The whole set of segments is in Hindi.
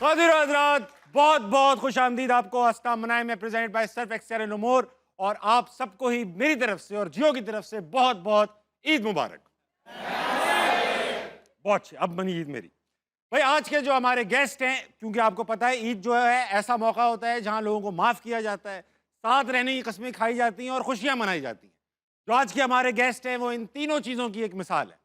खातिर हजरात, बहुत बहुत खुश आमदीद आपको हस्ता मनाए में present by Surf Excel and more. और आप सबको ही मेरी तरफ से और जियो की तरफ से बहुत बहुत ईद मुबारक। बहुत अब बनी ईद मेरी। भाई आज के जो हमारे गेस्ट हैं, क्योंकि आपको पता है ईद जो है ऐसा मौका होता है जहां लोगों को माफ किया जाता है, साथ रहने की कस्में खाई जाती हैं और खुशियां मनाई जाती हैं। जो आज के हमारे गेस्ट हैं वो इन तीनों चीजों की एक मिसाल है।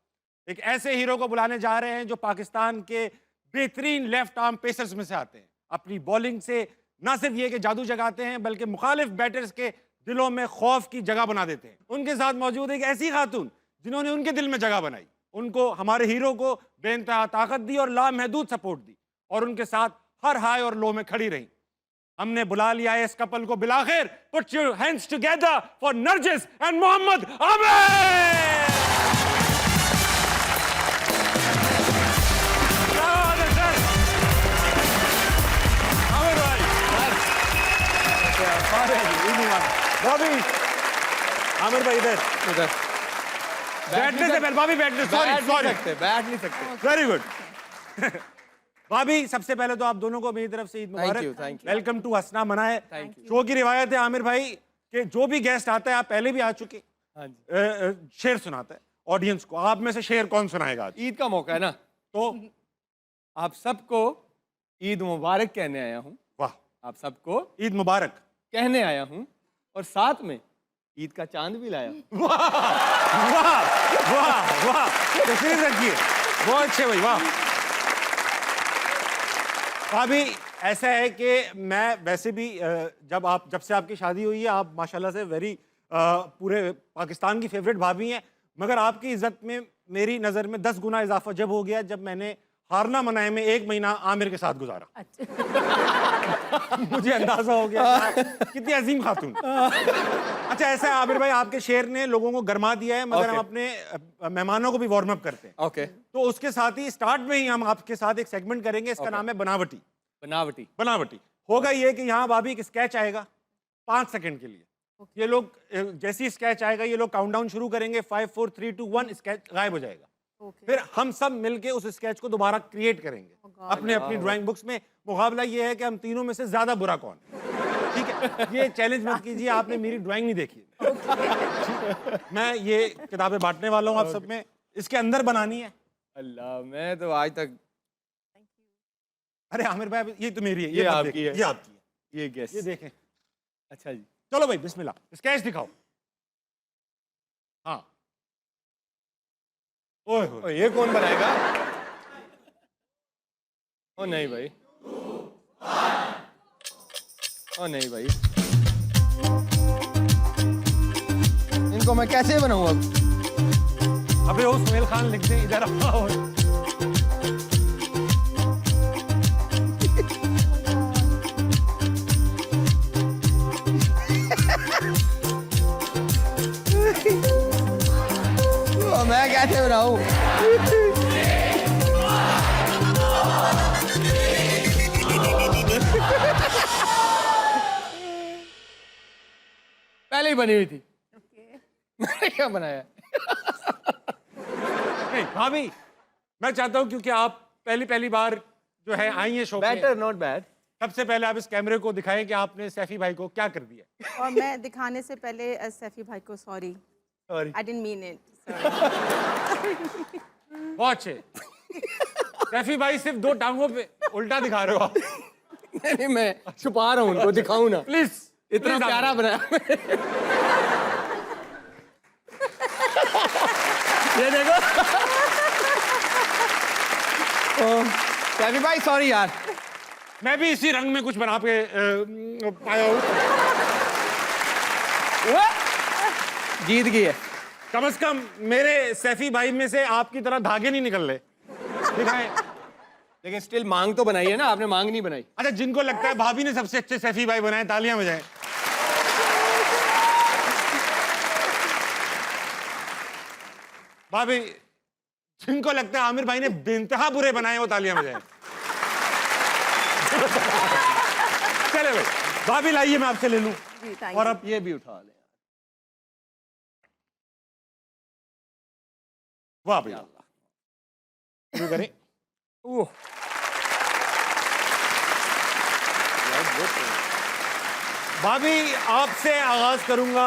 एक ऐसे हीरो को बुलाने जा रहे हैं जो पाकिस्तान के बेहतरीन लेफ्ट आर्म पेसर्स में से आते हैं। अपनी बॉलिंग से ना सिर्फ ये कि जादू जगाते हैं, बल्कि मुखालिफ बैटर्स के दिलों में खौफ की जगह बना देते हैं। उनके साथ मौजूद एक ऐसी खातून जिन्होंने उनके दिल में जगह बनाई, उनको हमारे हीरो को बेइंतहा ताकत दी और लामहदूद सपोर्ट दी, और उनके साथ हर हाई और लो में खड़ी रही। हमने बुला लिया है इस कपल को बिलाखिर। Put your hands together for Nargis and Mohammad Aamir. Bobby, Aamir भाई इधर बैठने से पहले, बॉबी बैठने, सॉरी बैठ नहीं सकते। Very good. भाभी, सबसे पहले तो आप दोनों को मेरी तरफ से ईद मुबारक। Thank you. वेलकम टू हसना मनाए। शो की रिवायत है आमिर भाई कि जो भी गेस्ट आता है, आप पहले भी आ चुके, हाँ जी, शेर सुनाता है ऑडियंस को। आप में से शेर कौन सुनाएगा आज? ईद का मौका है ना, तो आप सबको ईद मुबारक कहने आया हूँ। वाह, आप सबको ईद मुबारक कहने आया हूँ और साथ में ईद का चांद भी लाया हूँ। वाह वाह वाह वाह, तस्वीर रखिए, बहुत अच्छे भाई, वाह। भाभी, ऐसा है कि मैं वैसे भी जब से आपकी शादी हुई है, आप माशाल्लाह से पूरे पाकिस्तान की फेवरेट भाभी हैं। मगर आपकी इज्जत में मेरी नज़र में 10 गुना इजाफा जब हो गया जब मैंने हारना मनाए में 1 महीना आमिर के साथ गुजारा। अच्छा। मुझे अंदाजा हो गया कितनी अजीम खातून। अच्छा, ऐसा है आमिर भाई, आपके शेर ने लोगों को गरमा दिया है, मगर हम अपने मेहमानों को भी वार्म अप करते हैं। ओके। तो उसके साथ ही स्टार्ट में ही हम आपके साथ एक सेगमेंट करेंगे, इसका नाम है बनावटी। बनावटी बनावटी होगा ये कि यहाँ भाभी एक स्केच आएगा 5 सेकंड के लिए। ये लोग जैसी स्केच आएगा, ये लोग काउंटडाउन शुरू करेंगे, 5 4 3 2 1, स्केच गायब हो जाएगा। फिर हम सब मिलके उस स्केच को दोबारा क्रिएट करेंगे अपने अपनी ड्राइंग बुक्स में। मुकाबला ये है कि हम तीनों में से ज्यादा बुरा कौन है। ठीक है, ये चैलेंज मत कीजिए, आपने मेरी ड्राइंग नहीं देखी। मैं ये किताबें बांटने वाला हूँ आप सब में, इसके अंदर बनानी है। अल्लाह, मैं तो आज तक। अरे आमिर भाई, ये तो मेरी है, ये आपकी है, ये आपकी है, ये गेस, ये देखें। अच्छा जी, चलो भाई, बिस्मिल्लाह, स्केच दिखाओ। हाँ, ओए ये कौन बनाएगा? ओ नहीं भाई, ओ नहीं भाई, इनको मैं कैसे बनाऊं अब? अबे वो सुहेल खान लिख दे इधर आओ। मैं कैसे बनाऊं? पहले ही बनी हुई थी। मैंने क्या बनाया? नहीं भाभी, मैं चाहता हूं क्योंकि आप पहली बार जो है आई हैं शो पे, बेटर नॉट बैड, सबसे पहले आप इस कैमरे को दिखाएं कि आपने सैफी भाई को क्या कर दिया। और मैं दिखाने से पहले सैफी भाई को sorry, I didn't mean it. बहुत अच्छे। सैफी भाई सिर्फ 2 टांगों पे उल्टा दिखा रहे हो आप। नहीं, मैं छुपा रहा हूँ उनको, दिखाऊं ना। प्लीज, इतना प्यारा बनाया। ये देखो। सैफी भाई सॉरी यार, मैं भी इसी रंग में कुछ बना के पाया हूँ। जीत गई है। कम से कम मेरे सैफी भाई में से आपकी तरह धागे नहीं निकल रहे। दिखाएं। लेकिन स्टिल मांग तो बनाई है ना, आपने मांग नहीं बनाई। अच्छा, जिनको लगता है भाभी ने सबसे अच्छे सैफी भाई बनाए, तालियां बजाएं। भाभी, जिनको लगता है आमिर भाई ने बेइंतहा बुरे बनाए, वो तालियां बजाएं। चले भाई, भाभी लाइए, मैं आपसे ले लूं। और अब ये भी उठा ले। वाह भैया, शुरू करें। भाभी आपसे आगाज करूंगा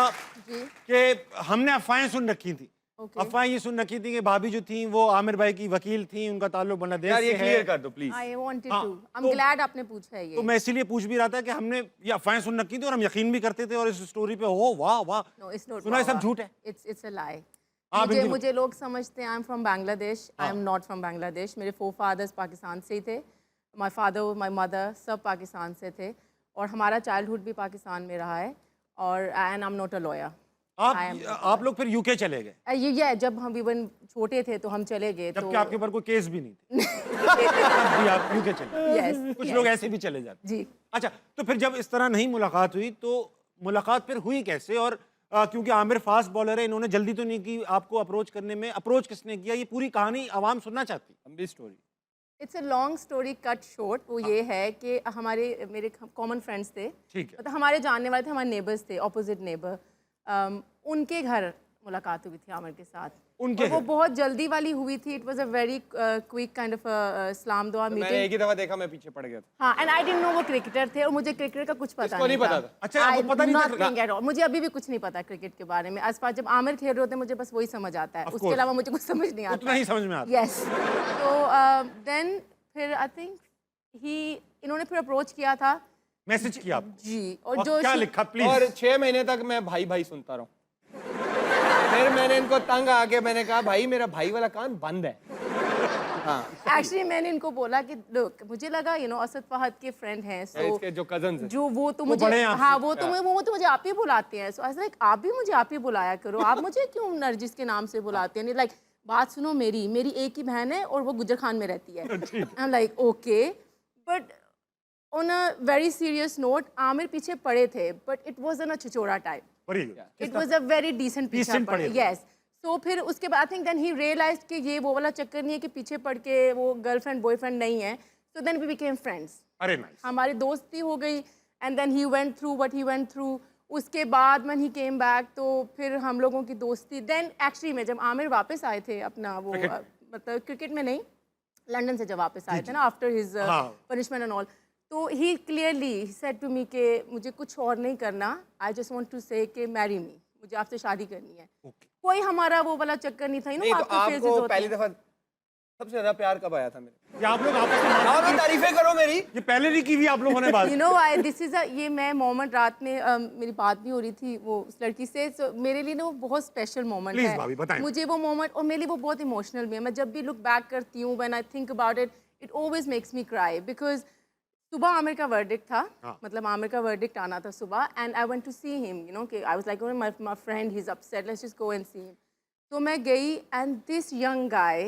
जी कि हमने अफवाहें सुन रखी थी। ओके अफवाहें ये सुन रखी थी कि भाभी जो थी वो आमिर भाई की वकील थी, उनका ताल्लुक बांग्लादेश यार ये से क्लियर है। कर दो प्लीज। आई वांटेड हाँ, टू आई तो- एम ग्लैड आपने पूछा है तो ये मैं इसीलिए पूछ भी रहा था कि हमने ये अफवाहें सुन रखी थी और हम यकीन भी करते थे और इस स्टोरी पे हो वाह वाह नो इट्स नॉट सुना ये सब झूठ है। इट्स अ लाई हाँ, मुझे बिल्कुल। मुझे लोग समझते हैं I am from Bangladesh I am हाँ। नॉट फ्रॉम बांग्लादेश मेरे फोर फादर्स पाकिस्तान से ही थे माय फादर माय मदर सब पाकिस्तान से थे और हमारा चाइल्डहुड भी पाकिस्तान में रहा है और and I am not a lawyer आप लोग फिर यूके चले गए ये जब हम इवन छोटे थे तो हम चले गए तो जबकि आपके ऊपर कोई केस भी नहीं था तब भी आप यूके चले गए। यस कुछ लोग ऐसे भी चले जाते। जी अच्छा, तो फिर जब इस तरह नहीं मुलाकात हुई तो मुलाकात फिर हुई कैसे? और क्योंकि आमिर फास्ट बॉलर है, इन्होंने जल्दी तो नहीं की आपको अप्रोच करने में। अप्रोच किसने किया? ये पूरी कहानी आवाम सुनना चाहती। लंबी story. It's a long story cut short वो ये है कि मेरे कॉमन फ्रेंड्स थे ठीक है। मतलब हमारे जानने वाले थे हमारे नेबर्स थे ऑपोजिट नेबर उनके घर मुलाकात हुई थी आमिर के साथ उनके और वो घर? बहुत जल्दी वाली हुई थी it was a very quick kind of सलाम दुआ मैंने मीटिंग एक ही दफा देखा, मैं पीछे पड़ गया था। हाँ एंड आई डिडंट नो वो क्रिकेटर थे और मुझे क्रिकेट का कुछ पता इसको नहीं पता था? अच्छा, आपको पता नहीं था? नथिंग एट ऑल मुझे अभी भी कुछ नहीं पता क्रिकेट के बारे में आस पास जब आमिर खेल रहे होते हैं मुझे बस वही समझ आता है Of उसके course. अलावा मुझे कुछ समझ नहीं उतना आता ही समझ में आता। यस तो देन फिर आई थिंक इन्होंने फिर अप्रोच किया था मैसेज किया आपको? जी और जो क्या शु- लिखा प्लीज? और 6 महीने तक मैं भाई भाई सुनता रहा। फिर मैंने इनको तंग आके मैंने कहा भाई मेरा भाई वाला कान बंद है। हाँ एक्चुअली मैंने इनको बोला कि look, मुझे लगा असद फहद के फ्रेंड हैं सो इसके जो कजन है। जो वो तो वो बड़े मुझे हैं आपसे? हाँ वो तो मुझे आप ही बुलाते हैं सो आई लाइक आप भी मुझे आप ही बुलाया करो आप मुझे क्यों नरजिस के नाम से बुलाते हैं लाइक बात सुनो मेरी मेरी एक ही बहन है और वो गुजर खान में रहती है I am like okay but on a very serious note Aamir पीछे पड़े थे बट इट वाज अ छिचोरा type Very good. It was a very decent पीछे Decent पड़े पड़े थे। यस तो फिर उसके बाद I think then he realise कि ये वो वाला चक्कर नहीं है कि पीछे पड़ के वो गर्लफ्रेंड बॉयफ्रेंड नहीं है so then we became friends अरे नाइस। हमारी दोस्ती हो गई and then he went through what he went through उसके बाद व्हेन ही केम बैक तो फिर हम लोगों की दोस्ती देन एक्चुअली में जब आमिर वापस आए थे अपना वो मतलब क्रिकेट में नहीं लंदन से जब वापस आए थे ना आफ्टर हिज हाँ। पनिशमेंट एंड ऑल तो ही क्लियरली सेड टू मी कि मुझे कुछ और नहीं करना आई जस्ट वांट टू से कि मैरी मी मुझे आपसे शादी करनी है Okay. कोई हमारा वो वाला चक्कर नहीं था नहीं तो आपके phases आपको होते पहली हैं। दफा सबसे ज्यादा प्यार कब आया था मेरे? ये आप लोग आपस में और भी तारीफें करो मेरी। ये पहले नहीं की हुई आप लोगों ने बात? You know I this is ये मैं मोमेंट रात में मेरी बात भी हो रही थी वो उस लड़की से so, मेरे लिए ना वो बहुत स्पेशल मोमेंट Please, है भाभी, बताएं। मुझे वो मोमेंट और मेरे लिए वो बहुत इमोशनल भी है मैं जब भी लुक बैक करती हूँ when I think about it it always makes me cry because सुबह आमिर का वर्डिक्ट था हाँ। मतलब आमिर का वर्डिक्ट आना था सुबह and I went to see him you know कि I was like my friend he is upset let's just go and see him तो मैं गई and this young guy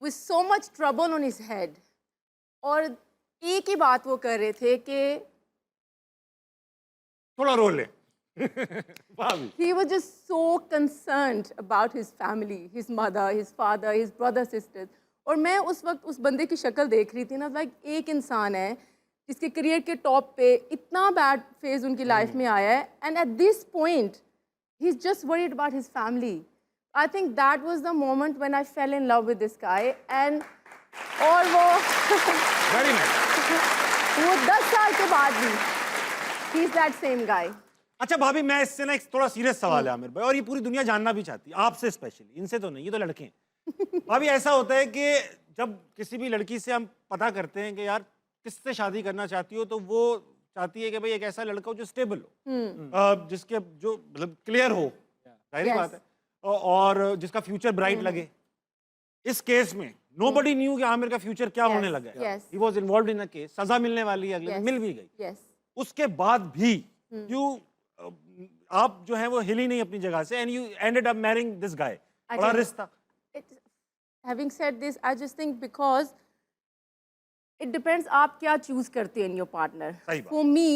with so much trouble on his head और एक ही बात वो कर रहे थे कि थोड़ा रोल ले। भाभी he was just so concerned about his family, his mother, his father, his brother, sisters. और मैं उस वक्त उस बंदे की शक्ल देख रही थी ना लाइक एक इंसान है जिसके करियर के टॉप पे इतना बैड फेज उनकी लाइफ में आया है and at this point he is just worried about his family I think that was the moment when I fail in love with this guy and और वो वेरी नाइस। वो 10 साल के बाद भी he is that same guy अच्छा भाभी, मैं इससे ना एक थोड़ा सीरियस सवाल है आमिर भाई, और ये पूरी दुनिया जानना भी चाहती है आपसे स्पेशली, इनसे तो नहीं, ये तो लड़के हैं। भाभी ऐसा होता है कि जब किसी भी लड़की से हम पता करते हैं कि यार किससे शादी करना चाहती हो तो वो चाहती है कि भाई एक ऐसा लड़का हो जो स्टेबल हो, जिसके जो मतलब क्लियर हो, जाहिर Yes. बात है, और जिसका फ्यूचर ब्राइट लगे। इस केस में नोबडी न्यू कि आमिर का फ्यूचर क्या होने लगा है। yes. He was involved in a case, सजा मिलने वाली है, अगले दिन Yes. मिल भी गई। यस उसके बाद भी क्यों आप जो है वो हिली नहीं अपनी जगह से, and you ended up marrying this guy. बड़ा Okay. रिश्ता। Having said this, I just think because it depends आप क्या choose करते हैं in your partner. सही बात। For me,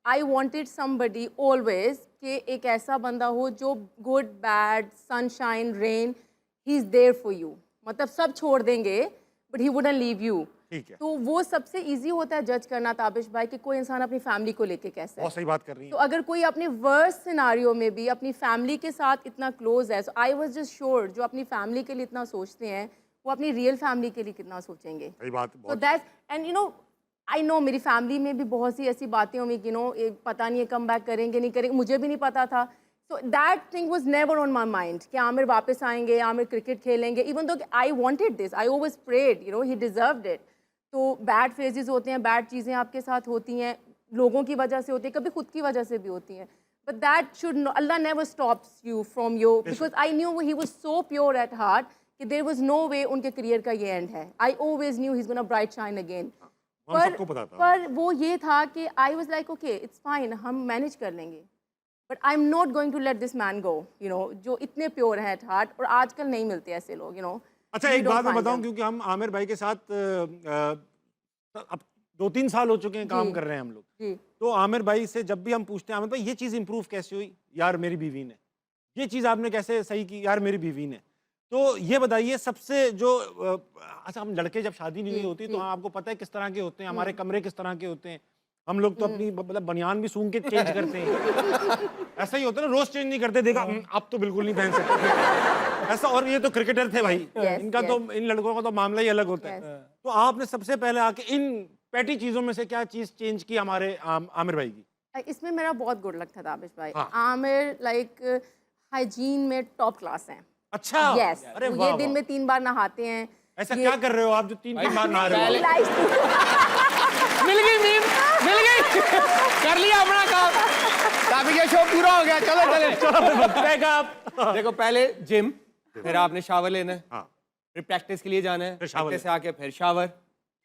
I wanted somebody always कि एक ऐसा बंदा हो जो good, bad, sunshine, rain, he is there for you. मतलब सब छोड़ देंगे, but he wouldn't leave you. ठीक है, तो वो सबसे इजी होता है जज करना ताबिश भाई कि कोई इंसान अपनी फैमिली को लेके कैसा है. बहुत सही बात कर रही तो है। अगर कोई अपने वर्स्ट सिनारियो में भी अपनी फैमिली के साथ इतना क्लोज है, so I was just sure जो अपनी फैमिली के लिए इतना सोचते हैं वो अपनी रियल फैमिली के लिए कितना सोचेंगे. सही बात, So बहुत that's and you know I know मेरी फैमिली में भी बहुत सी ऐसी बातें हुई कि नो पता नहीं है कम बैक करेंगे नहीं करेंगे, मुझे भी नहीं पता था. So that thing was never on my mind कि आमिर वापस आएंगे, आमिर क्रिकेट खेलेंगे. Even though I wanted this, I always prayed, you know, he deserved it. तो बैड फेजेस होते हैं, बैड चीज़ें आपके साथ होती हैं, लोगों की वजह से होती है, कभी खुद की वजह से भी होती हैं. But that should not, Allah never stops you from your, because I knew he was so pure at heart कि there was no way उनके career का ये end है. I always knew he's gonna bright shine again. हम सबको पता था. पर वो ये था कि I was like okay, it's fine, हम manage कर लेंगे. But I'm not going to let this man go, you know, जो इतने pure हैं at heart और आजकल नहीं मिलते ऐसे लोग, you know. अच्छा, You एक don't बात मैं find बताऊं, them. क्योंकि हम आमिर भाई के साथ अब 2-3 साल हो चुके हैं काम जी. कर रहे हैं हम लोग. जी. तो आमिर भाई से जब भी हम पूछते हैं, आमिर भाई ये चीज़ इंप्रूव कैसे हुई, यार मेरी बीवी ने, ये चीज़ आपने कैसे सही की, यार मेरी बीवी ने. तो ये बताइए सबसे जो अच्छा, हम लड़के जब शादी नहीं हुई होती तो आपको पता है किस तरह के होते हैं, हमारे कमरे किस तरह के होते हैं. हम लोग तो अपनी मतलब बनियान भी सूंघ के चेंज करते हैं. ऐसा ही होता है ना, रोज चेंज नहीं करते, देखा अब तो बिल्कुल नहीं पहन सकते ऐसा. और ये तो क्रिकेटर थे भाई, इनका तो, इन लड़कों का तो मामला ही अलग होता है. तो आपने सबसे पहले आके इन पैटी चीजों में से क्या चीज चेंज की हमारे आमिर भाई की? इसमें मेरा बहुत गुड लक था ताबिश भाई. हाँ. आमिर लाइक हाइजीन में टॉप क्लास हैं. अच्छा. यस, अरे वो वाह, ये दिन वाह. में 3 बार नहाते हैं. ऐसा क्या कर रहे हो आप जो 3 बार नहा रहे हो? मिल गई मीम, मिल गई. कर लिया अपना काम. ताबिश का शो पूरा हो गया. चलो चले. देखो, पहले जिम, फिर आपने शावर लेना है, हाँ. फिर प्रैक्टिस के लिए जाना है, फिर शावर प्रैक्टिस से आके फिर शावर.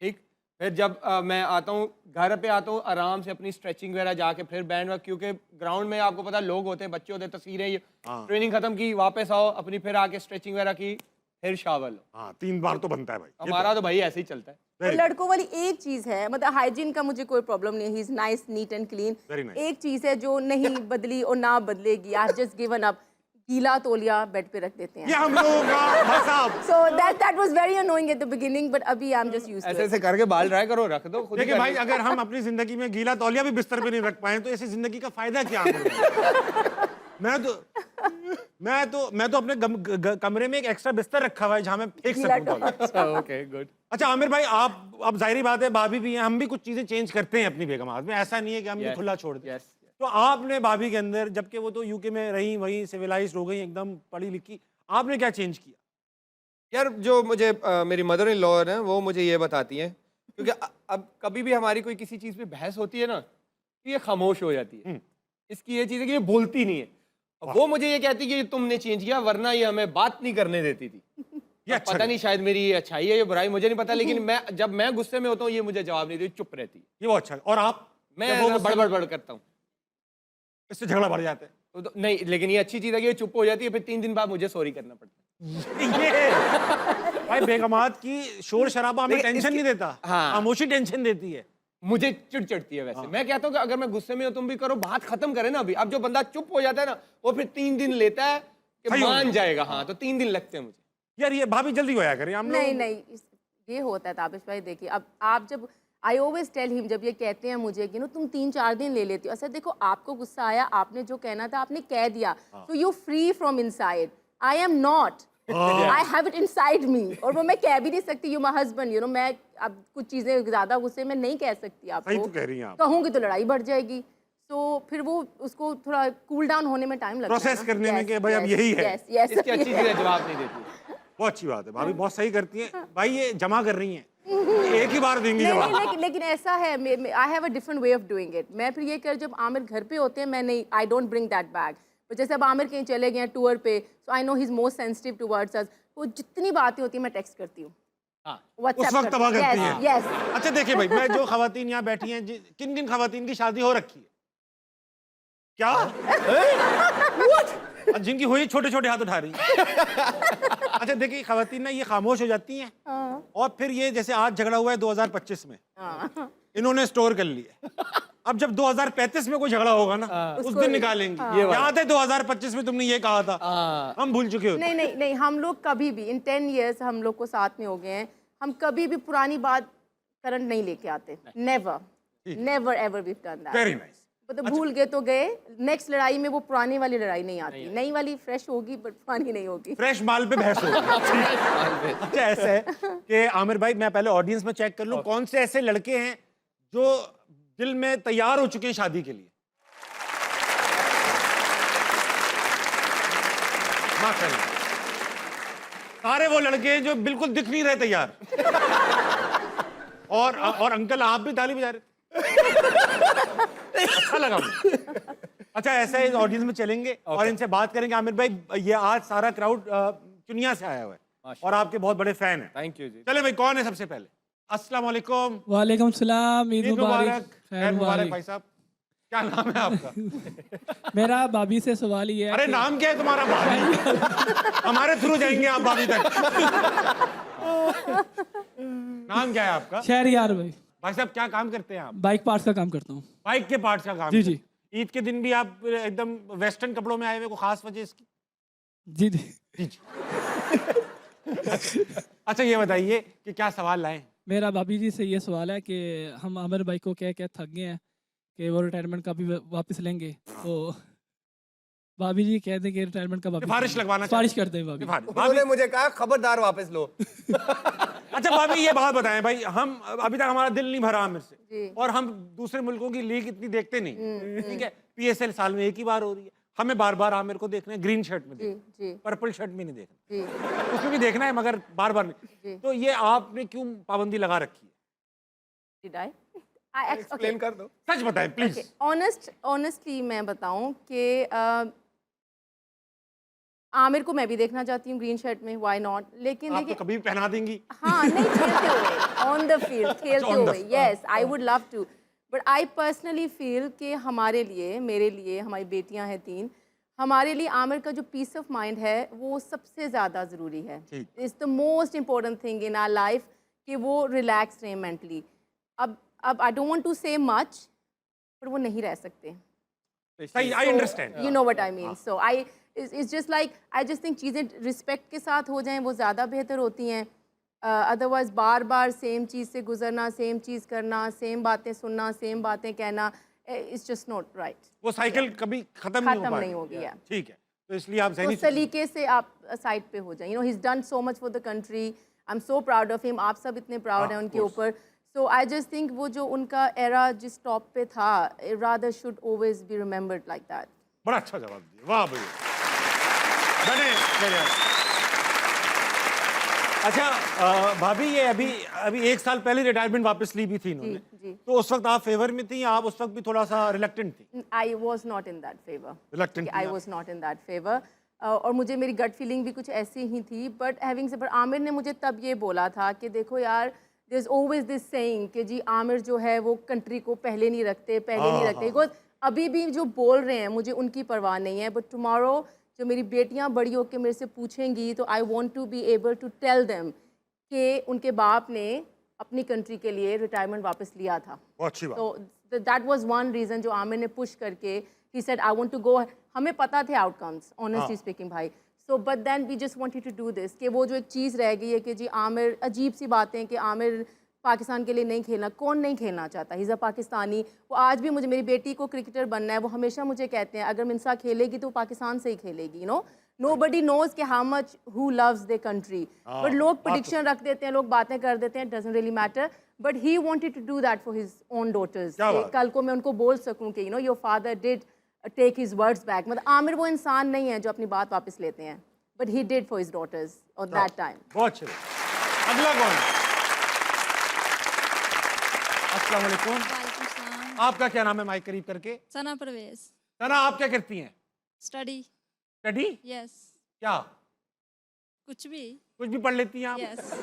ठीक. फिर जब मैं आता हूँ घर पे, आता हूँ आराम से अपनी स्ट्रेचिंग वगैरह जाके फिर बैंड वर्क, क्योंकि ग्राउंड में आपको पता लोग होते हैं, बच्चे होते हैं, तस्वीरें, ये ट्रेनिंग खत्म की, वापस आओ अपनी, फिर आके स्ट्रेचिंग वगैरह की, फिर शावर लो. हाँ, 3 बार तो बनता है भाई. हमारा तो भाई ऐसे ही चलता है. तो लड़कों वाली एक चीज है, मतलब हाइजीन का मुझे कोई प्रॉब्लम नहीं है, he is nice, neat and clean. Very nice. एक चीज है जो नहीं बदली और ना बदलेगी, आई जस्ट गिवन अप. गीला तौलिया बेड पे रख देते ये हैं. हम लोगों का मसाब. So that was very annoying at the beginning, but अभी I am just used to ऐसे इट. ऐसे करके बाल ड्राई करो, रख दो खुद ही. देखिए भाई, अगर हम अपनी जिंदगी में गीला तौलिया भी बिस्तर पे नहीं रख पाए तो ऐसी जिंदगी का फायदा क्या है? मैं तो अपने कमरे में एक एक्स्ट्रा बिस्तर रखा हुआ है जहां मैं फेंक सकूं तौलिया. Okay, good. अच्छा आमिर भाई, आप अब जाहिर बात है भाभी भी हैं, हम भी कुछ चीजें चेंज करते हैं अपनी बेगमात में, ऐसा नहीं है कि हम ये खुला छोड़ दें. यस. तो आपने भाभी के अंदर, जबकि वो तो यूके में रही, वहीं सिविलाइज्ड हो गई, एकदम पढ़ी लिखी, आपने क्या चेंज किया? यार, जो मुझे मेरी मदर इन लॉ है वो मुझे ये बताती हैं, क्योंकि अब कभी भी हमारी कोई किसी चीज़ पे बहस होती है ना, तो ये खामोश हो जाती है. इसकी ये चीज़ है कि ये बोलती नहीं है. वो मुझे ये कहती है कि तुमने चेंज किया, वरना ये हमें बात नहीं करने देती थी. ये अच्छा पता नहीं, शायद मेरी अच्छाई है या बुराई मुझे नहीं पता, लेकिन जब मैं गुस्से में होता हूँ ये मुझे जवाब नहीं देती, चुप रहती है. ये वो अच्छा है. और आप? मैं जब वो बड़बड़ करता हूँ. इससे झगड़ा बढ़ जाता है. तो नहीं, लेकिन ये अच्छी चीज़ है कि ये चुप हो जाती है, फिर 3 दिन बाद मुझे सॉरी करना पड़ता है. ये भाई बेगमात की शोर शराबा हमें लेकिन टेंशन नहीं देता, हाँ. खामोशी टेंशन देती है. मुझे चिढ़ चढ़ती है वैसे. मैं कहता हूँ कि अगर मैं गुस्से में हो तुम भी करो, बात खत्म करे ना. अभी अब जो बंदा चुप हो जाता है ना, वो फिर 3 दिन लेता है कि सही हो मान गया. जाएगा. हाँ, तो 3 दिन लगते हैं मुझे. यार ये भाभी जल्दी होया करें हम नहीं लोग. नहीं, ये होता है ताबिश भाई. देखिए, अब आप जब, आई ऑलवेज टेल हिम, जब ये कहते हैं मुझे कि नो तुम 3-4 दिन ले लेती हो, अच्छा देखो आपको गुस्सा आया, आपने जो कहना था आपने कह दिया, तो you free from inside. I am not, I have it inside me, और वो मैं कह भी नहीं सकती. You my husband, you know, मैं अब कुछ चीज़ें ज़्यादा गुस्से में नहीं कह सकती सही आपको. तो कह रही हैं आप. कहूँगी तो लड़ाई बढ़ जाएगी. तो फिर वो उसको थोड़ा कूल डाउन होने में टाइम लगता है Process ना. करने में Yes, कि भाई अब yes, यही है. yes, yes, इसकी अच्छी yes. चीज़ें जवाब नहीं देती. बहुत अच्छी बात है, भाभी बहुत सही करती हैं. भाई ये जमा कर रही हैं, एक ही बार देंगी नहीं, जवाब. लेकिन ऐसा है, I have a different way of doing it. मैं फिर ये कर, जब आमिर घर पे होते हैं मैं नहीं, I don't bring that bag. तो जैसे अब आमिर कहीं चले गए हैं टूर पे, so I know he is more sensitive towards us. वो जितनी बातें होती हैं मैं टेक्स्ट करती हूँ, हाँ. उस वक्त तबाह करती हैं. यस. अच्छा देखिए भाई, मैं जो खवातीन यहाँ बैठी हैं, किन किन खवातीन की शादी हो रखी है? क्या? और जिनकी हुई छोटे छोटे हाथ उठा रही हैं. अच्छा देखिए, खवातीन ना ये खामोश हो जाती हैं, और फिर ये जैसे आज झगड़ा हुआ है 2025 में, इन्होंने स्टोर कर लिया. अब जब 2035 में कोई झगड़ा होगा ना, उस दिन निकालेंगी. याद है 2025 में तुमने ये कहा था, हम भूल चुके होते. नहीं नहीं नहीं, हम लोग कभी भी इन 10 years हम लोग को साथ में हो गए हैं, हम कभी भी पुरानी बात करंट नहीं लेके आते. Never never ever we done that. Very nice. मतलब भूल गए तो गए, नेक्स्ट लड़ाई में वो पुरानी वाली लड़ाई नहीं आती. नई वाली फ्रेश होगी बट पुरानी नहीं होगी. फ्रेश माल पे बहस होगी. अच्छा ऐसा है कि आमिर भाई, मैं पहले ऑडियंस में चेक कर लूं कौन से ऐसे लड़के हैं जो दिल में तैयार हो चुके हैं शादी के लिए? माशाल्लाह। सारे वो लड़के हैं जो बिल्कुल दिख नहीं रहे तैयार। और अंकल आप भी ताली बजा रहे थे। अच्छा लगा मुझे। अच्छा, ऐसा इस ऑडियंस में चलेंगे और इनसे बात करेंगे। आमिर भाई, ये आज सारा क्राउड चुनिया से आया हुआ है और आपके बहुत बड़े फैन हैं। थैंक यू जी। चले भाई, कौन है सबसे पहले? अस्सलाम वालेकुम। वालेकुम सलाम, ईद मुबारक। खैर मुबारक भाई साहब। क्या नाम है आपका? मेरा भाभी से सवाल ये है अरे कि नाम क्या है तुम्हारा? भाभी। हमारे थ्रू जाएंगे आप भाभी तक। नाम क्या है आपका? शहरयार भाई। भाई साहब, क्या काम करते हैं आप? बाइक पार्ट्स का काम करता हूँ। बाइक के पार्ट्स का काम जी, करते जी। हैं। ईद के दिन भी आप एकदम वेस्टर्न कपड़ों में आए हुए, को खास वजह इसकी? जी जी। जी जी। अच्छा, ये बताइए कि क्या सवाल लाए हैं? मेरा भाभी जी से ये सवाल है कि हम आमिर भाई को कह के थक गए हैं कि वो रिटायरमेंट का भी वापस लेंगे, तो भाभी जी कह दें कि रिटायरमेंट का वापस सिफारिश लेंगे। लगवाना सिफारिश चाहते करते हैं भाभी। भाभी। उन्होंने मुझे कहा खबरदार वापस लो। अच्छा भाभी, ये बात बताएं भाई, हम अभी तक हमारा दिल नहीं भरा आमिर जी। से, और हम दूसरे मुल्कों की लीग इतनी देखते नहीं, ठीक है? PSL साल में एक ही बार हो रही है, हमें बार बार आमिर को देखना है ग्रीन शर्ट में, जी जी पर्पल शर्ट में नहीं देखना, जी उसमें भी देखना है मगर बार बार नहीं। जी। तो ये आपने क्यों पाबंदी लगा रखी है? Did I एक्सप्लेन कर दो। सच बताएं प्लीज। ऑनेस्टली मैं बताऊं कि आमिर को मैं भी देखना चाहती हूँ ग्रीन शर्ट में, व्हाई नॉट। लेकिन आप तो देखिए, कभी भी पहना देंगी। हाँ, नहीं, खेलते हुए ऑन द फील्ड, खेलते On the हुए, yes, I would love to, but I personally feel कि हमारे लिए, मेरे लिए, हमारी बेटियां हैं 3, हमारे लिए आमिर का जो पीस ऑफ माइंड है वो सबसे ज़्यादा ज़रूरी है। ठीक। It's the most important thing in our life कि वो रिलैक्स रहें मेंटली। अब I don't want to say much, पर वो नहीं रह सकते। सही, I understand. You know what I mean. So it's just like, I just think चीज़ें रिस्पेक्ट के साथ हो जाएं वो ज़्यादा बेहतर होती हैं। अदरवाइज बार बार सेम चीज़ से गुजरना, सेम चीज़ करना, सेम बातें सुनना, सेम बातें कहना, इट्स जस्ट नॉट राइट। वो साइकिल कभी खत्म नहीं हो खत्म पाएगी। नहीं होगी, yeah. ठीक है, तो इसलिए आप उस जहनी तरीके से आप साइड पे हो जाएं। You know, he is done so much for the country, I am so proud of him. आप सब इतने प्राउड हैं उनके ऊपर। सो आई जस्ट थिंक वो जो उनका एरा जिस टॉप पे था, rather should always be remembered like that. बड़ा अच्छा जवाब दिया, वाह भैया। बने मेरे। अच्छा भाभी, ये अभी 1 साल पहले रिटायरमेंट वापस ली भी थी इन्होंने, जी। तो उस वक्त आप फेवर में थी या आप उस वक्त भी थोड़ा सा रिलक्टेंट थी? I was not in that favour. Reluctant I was not in that favour. और मुझे मेरी गट फीलिंग भी कुछ ऐसी ही थी, बट हैविंग से, आमिर ने मुझे तब ये बोला था कि देखो यार, there is always this saying कि जी आमिर जो है वो कंट्री को पहले नहीं रखते, पहले नहीं रखते। बिकॉज अभी भी जो बोल रहे हैं मुझे उनकी परवाह नहीं है, बट टुमारो जो मेरी बेटियां बड़ी होकर मेरे से पूछेंगी तो I want to be able to tell them कि उनके बाप ने अपनी कंट्री के लिए रिटायरमेंट वापस लिया था। बहुत अच्छी बात। तो दैट वाज वन रीज़न जो आमिर ने पुश करके ही said I want to go. हमें पता थे आउटकम्स, ऑनेस्टली स्पीकिंग भाई। So but then we just wanted to do this, कि वो जो एक चीज़ रह गई है कि जी आमिर, अजीब सी बातें कि आमिर पाकिस्तान के लिए नहीं खेलना, कौन नहीं खेलना चाहता, ही इज़ अ पाकिस्तानी। वो आज भी मुझे, मेरी बेटी को क्रिकेटर बनना है, वो हमेशा मुझे कहते हैं अगर मिनसा खेलेगी तो पाकिस्तान से ही खेलेगी। यू नो, नोबडी नोज कि how much who loves the country, but लोग प्रेडिक्शन रख देते हैं, लोग बातें कर देते हैं, doesn't really matter. But he wanted to do that for his own daughters, कल को मैं उनको बोल सकूं कि you know your father did take his words back. मतलब आमिर वो इंसान नहीं है जो अपनी बात वापस लेते हैं, but he did for his daughters on that time. बहुत अच्छे। अगला कौन है? अस्सलाम वालेकुम। वालेकुम सलाम। आपका क्या नाम है? माइक करीब करके। सना परवेज। सना, आप क्या करती हैं? स्टडी। स्टडी? यस। क्या? कुछ भी। कुछ भी पढ़ लेती हैं आप? यस।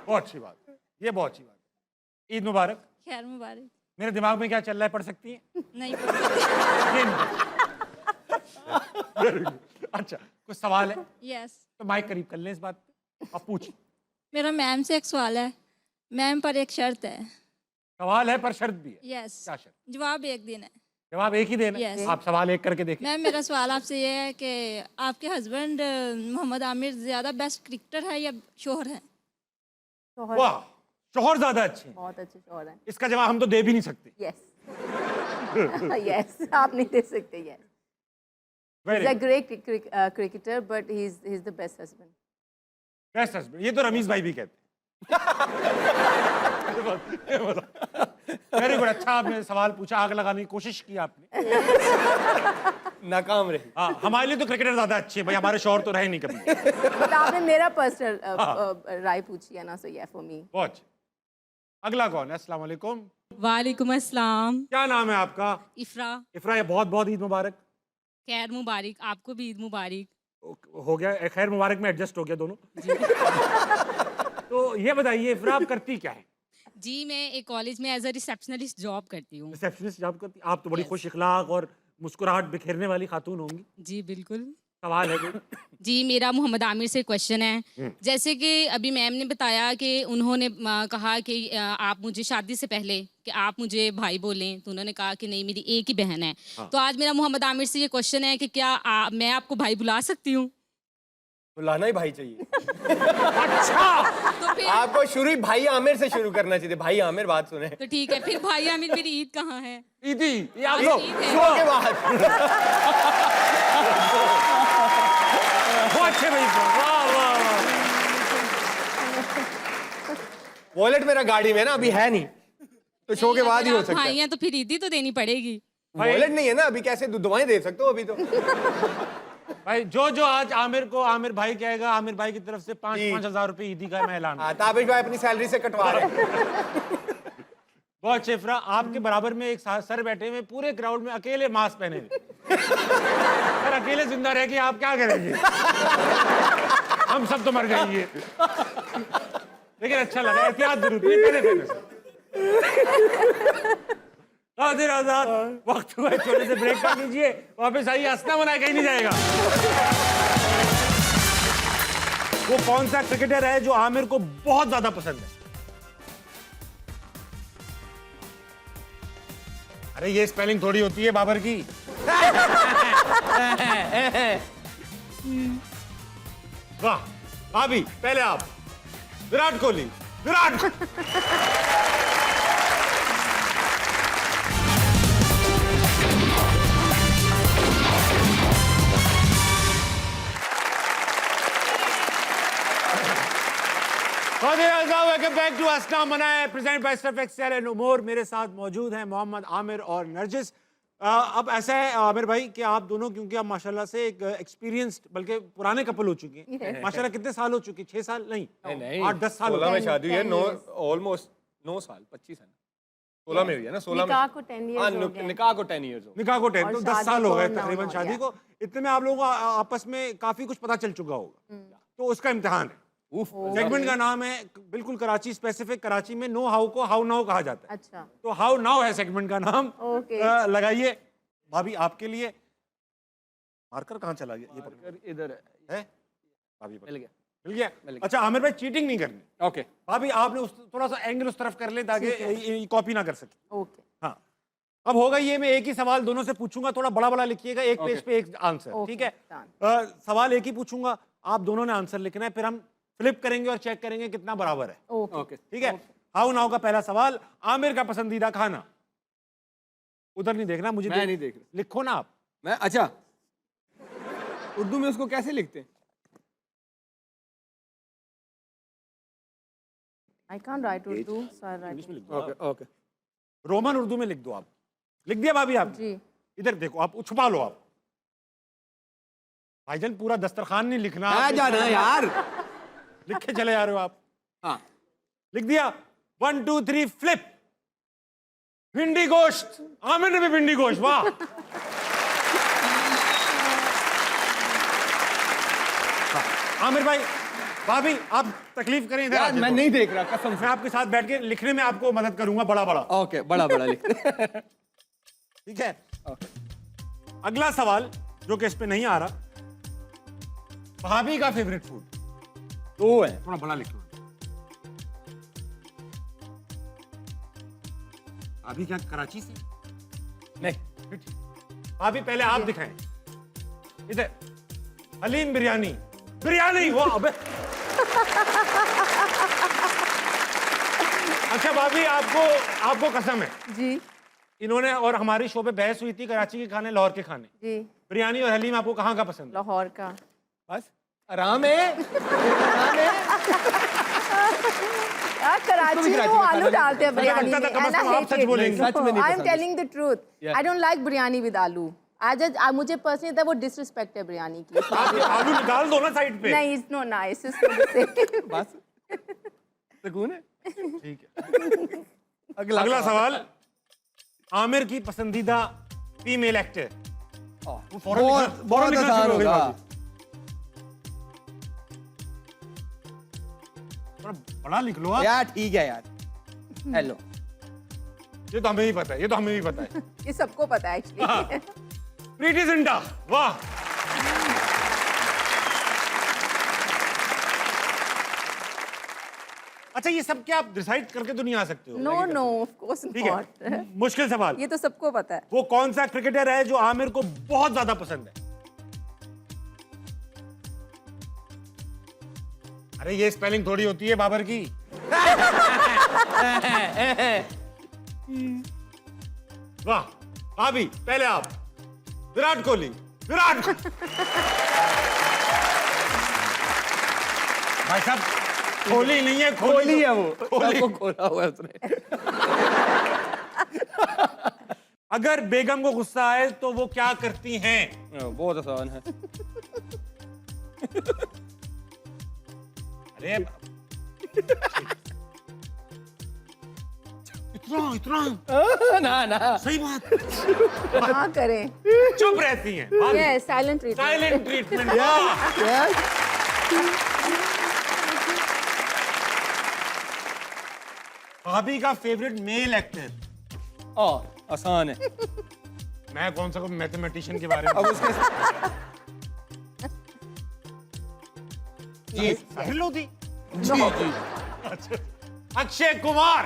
बहुत अच्छी बात, ये बहुत अच्छी बात है। ईद मुबारक। खैर मुबारक। मेरे दिमाग में क्या चल रहा है, पढ़ सकती हैं? नहीं पढ़ी। ये नहीं। Very good. अच्छा, कुछ सवाल है यस। तो माइक करीब कर लें इस बात पे, आप पूछ। मेरा मैम से एक सवाल है। मैम, पर एक शर्त है। सवाल है पर शर्त भी है। यस। क्या शर्त? जवाब एक दिन है। जवाब एक ही देना है? Yes. आप सवाल एक करके देखिए। मैम, मेरा सवाल आपसे ये है कि आपके हस्बैंड मोहम्मद आमिर ज़्यादा बेस्ट क्रिकेटर है या शोहर है? शोहर, वाह, शोहर ज्यादा अच्छे हैं। बहुत अच्छे शोहर हैं। इसका जवाब हम तो दे भी नहीं सकते। यस। यस, आप नहीं दे सकते। Yes, very he's a great cricketer, but he's the best husband. Best husband. ये तो रमीज भाई भी कहते हैं। वेरी गुड, अच्छा आपने सवाल पूछा, आग लगाने की कोशिश की आपने। नाकाम रही। हाँ, हमारे लिए तो क्रिकेटर ज्यादा अच्छे हैं भाई, हमारे शौहर तो रहे नहीं कभी। बट आपने मेरा पर्सनल राय पूछी है ना, सो या फॉर मी। बहुत। अगला कौन है? अस्सलाम वालेकुम। वालेकुम अस्सलाम। क्या नाम है आपका? इफ्रा। इफ्रा, ये बहुत बहुत ईद मुबारक। खैर मुबारक, आपको भी ईद मुबारक। हो गया, खैर मुबारक में एडजस्ट हो गया दोनों। तो ये बताइए इफ्रा, आप करती क्या है? जी मैं एक कॉलेज में एज अ रिसेप्शनलिस्ट जॉब करती हूँ। रिसेप्शनिस्ट जॉब करती? आप तो बड़ी Yes. खुश इखलाक और मुस्कुराहट बिखेरने वाली खातून होंगी। जी बिल्कुल। सवाल है कोई? जी मेरा मोहम्मद आमिर से क्वेश्चन है। जैसे कि अभी मैम ने बताया कि उन्होंने कहा कि आप मुझे शादी से पहले कि आप मुझे भाई बोलें, तो उन्होंने कहा कि नहीं मेरी एक ही बहन है। तो आज मेरा मोहम्मद आमिर से ये क्वेश्चन है कि क्या मैं आपको भाई बुला सकती हूँ? तो लाना ही भाई चाहिए। तो फिर आपको शुरू ही भाई आमिर से शुरू करना चाहिए। भाई आमिर, बात सुने। तो ठीक है, फिर भाई आमिर मेरी ईद कहाँ है? ईदी, ये आप ईद लोग है। शो के बाद। बहुत अच्छे भाई, वाह वाह वाह। वॉलेट मेरा गाड़ी में ना, अभी है नहीं, तो शो के बाद ही हो अगर आप सकता भाई है। हैं तो फिर ईदी तो देनी पड़ेगी। वॉलेट नहीं है ना अभी, कैसे दुआएं दे सकते हो अभी तो। भाई जो आज आमिर को आमिर भाई कहेगा, आमिर भाई की तरफ से 5,000 रुपए ईदी का मैं ऐलान। हाँ, ताबिश भाई अपनी सैलरी से कटवा रहे हैं। बहुत शेफरा, आपके बराबर में एक सर बैठे हुए पूरे क्राउड में अकेले मास्क पहने हुए। सर अकेले जिंदा रह के आप क्या करेंगे? हम सब तो मर जाएंगे। लेकिन अच्छा लगा, एहतियात जरूर पहने सर। हाजिर आजाद, वक्त हुआ है, छोटे से ब्रेक कर लीजिए, वापस आइए, हंसना मनाए कहीं नहीं जाएगा। वो कौन सा क्रिकेटर है जो आमिर को बहुत ज्यादा पसंद है? अरे ये स्पेलिंग थोड़ी होती है बाबर की। वाह भाभी, पहले आप। Virat Kohli. Virat welcome back to हंसना मनाए present by Surf Excel and Umar. मेरे साथ मौजूद हैं मोहम्मद आमिर और नरजिस। अब ऐसा है आमिर भाई कि आप दोनों, क्योंकि आप माशाल्लाह से एक एक्सपीरियंस्ड बल्कि पुराने कपल हो चुके हैं। माशाल्लाह कितने साल हो चुके हैं? 6 साल नहीं, 8-10 साल हो 16 में गए। शादी हुई है, 9 ऑलमोस्ट 9 साल, 25 है ना, 16 में हुई है ना, 16 में। निकाह को 10 हाँ, years हो गए। निकाह को 10 years हो गए। निकाह को 10, और तो 10 शादी साल हो को गए 9 तकरीबन शादी को। इतने में आप लोगों को आपस में काफी कुछ पता चल चुका होगा, तो उसका इम्तिहान है। उफ, सेगमेंट का नाम है बिल्कुल कराची स्पेसिफिक। कराची में नो हाउ को हाउ नाउ कहा जाता है, अच्छा, तो हाउ नाउ है सेगमेंट का नाम। ओके। लगाइए भाभी आपके लिए। मार्कर कहाँ चला गया? ये पकड़। इधर है भाभी मिल गया। मिल गया। मिल गया। अच्छा आमिर भाई, चीटिंग नहीं करनी ओके। भाभी, आपने थोड़ा सा एंगल उस तरफ कर ले ताकि कॉपी ना कर सके। ओके, हाँ, अब होगा ये, मैं एक ही सवाल दोनों से पूछूंगा, थोड़ा बड़ा बड़ा लिखिएगा, एक पेज पे एक आंसर, ओके, ठीक है? done। सवाल एक ही पूछूंगा, आप दोनों ने आंसर लिखना है, फिर हम फ्लिप करेंगे और चेक करेंगे कितना बराबर है। Okay, okay. ठीक है? हाउ नाउ का पहला सवाल, आमिर का पसंदीदा खाना। उधर नहीं देखना, मुझे मैं नहीं देख रहा। लिखो ना आप। मैं, अच्छा, उर्दू में उसको कैसे लिखते हैं? I can't write Urdu, so I write English में लिख दो ओके आप। ओके। रोमन उर्दू में लिख दो आप। लिख दिया भाभी आप? जी। इधर देखो, आप छुपा लो आप। भाईजान पूरा दस्तरखान नहीं लिखना, आ आप जाना यार। लिख के चले जा रहे हो आप। हाँ, लिख दिया? 1 2 3 फ्लिप। भिंडी गोश्त। आमिर ने भी भिंडी गोश्त, वाह। आमिर भाई, भाभी आप तकलीफ करें, इधर आ यार मैं जाओ। नहीं देख रहा कसम से। मैं आपके साथ बैठ के लिखने में आपको मदद करूंगा, बड़ा बड़ा। ओके, बड़ा बड़ा लिखते हैं। ठीक है? ओके। अगला सवाल जो कि इस पे नहीं आ रहा, भाभी का फेवरेट फूड। दो है। थोड़ा बड़ा लिखो। भाभी क्या कराची से? नहीं, भाभी पहले आप दिखाएं। इधर हलीम बिरयानी। बिरयानी, वो अबे। अच्छा भाभी, आपको कसम है, जी इन्होंने और हमारी शो पे बहस हुई थी कराची के खाने लाहौर के खाने। जी, बिरयानी और हलीम आपको कहाँ का पसंद है? लाहौर का। बस आराम है, आराम है। यार कराची में वो आलू डालते हैं बिरयानी लगता में था कम से and I कम आप hate सच it. बोलेंगे। सच में नहीं I am पसंद। telling the truth. I don't like biryani with आलू। मुझे पर्सनली था वो डिसरिस्पेक्ट है बिरयानी की। आप ये आलू निकाल दो ना साइड पे। नहीं, it's not nice. It's not the same. बस सुकून है। ठीक है। अगला सवाल, आमिर की पसंदीदा फीमेल एक्टर। वो फौरन बहुत निकलना आसान शुरू हो गई होगा। बात। थोड़ा बड़ा लिख लो आप। यार ठीक है यार। हेलो। ये तो हमें भी पता है, ये तो हमें भी पता है। ये सबको पता है एक्चुअली। प्रीति जिंटा, वाह। अच्छा, ये सब क्या आप डिसाइड करके तो नहीं आ सकते हो? नो नो, ऑफ कोर्स ठीक नॉट। है, मुश्किल सवाल। ये तो सबको पता है। वो कौन सा क्रिकेटर है जो आमिर को बहुत ज्यादा पसंद है? अरे ये स्पेलिंग थोड़ी होती है बाबर की। वाह भाभी, पहले आप। विराट कोहली। विराट भाई साहब, कोहली नहीं है, खोली है वो। कोहली। सबको खोला हुआ है उसने। अगर बेगम को गुस्सा आए तो वो क्या करती हैं? बहुत आसान है। अरे इतना ना ना। सही बात। हाँ करें। चुप रहती हैं। ये साइलेंट ट्रीटमेंट। Silent treatment. भाभी का फेवरेट मेल एक्टर? आसान है। मैं कौन सा मैथमेटिशियन के बारे में? अब उसके जी साहिल लोधी। जी जी। अच्छा, अक्षय कुमार।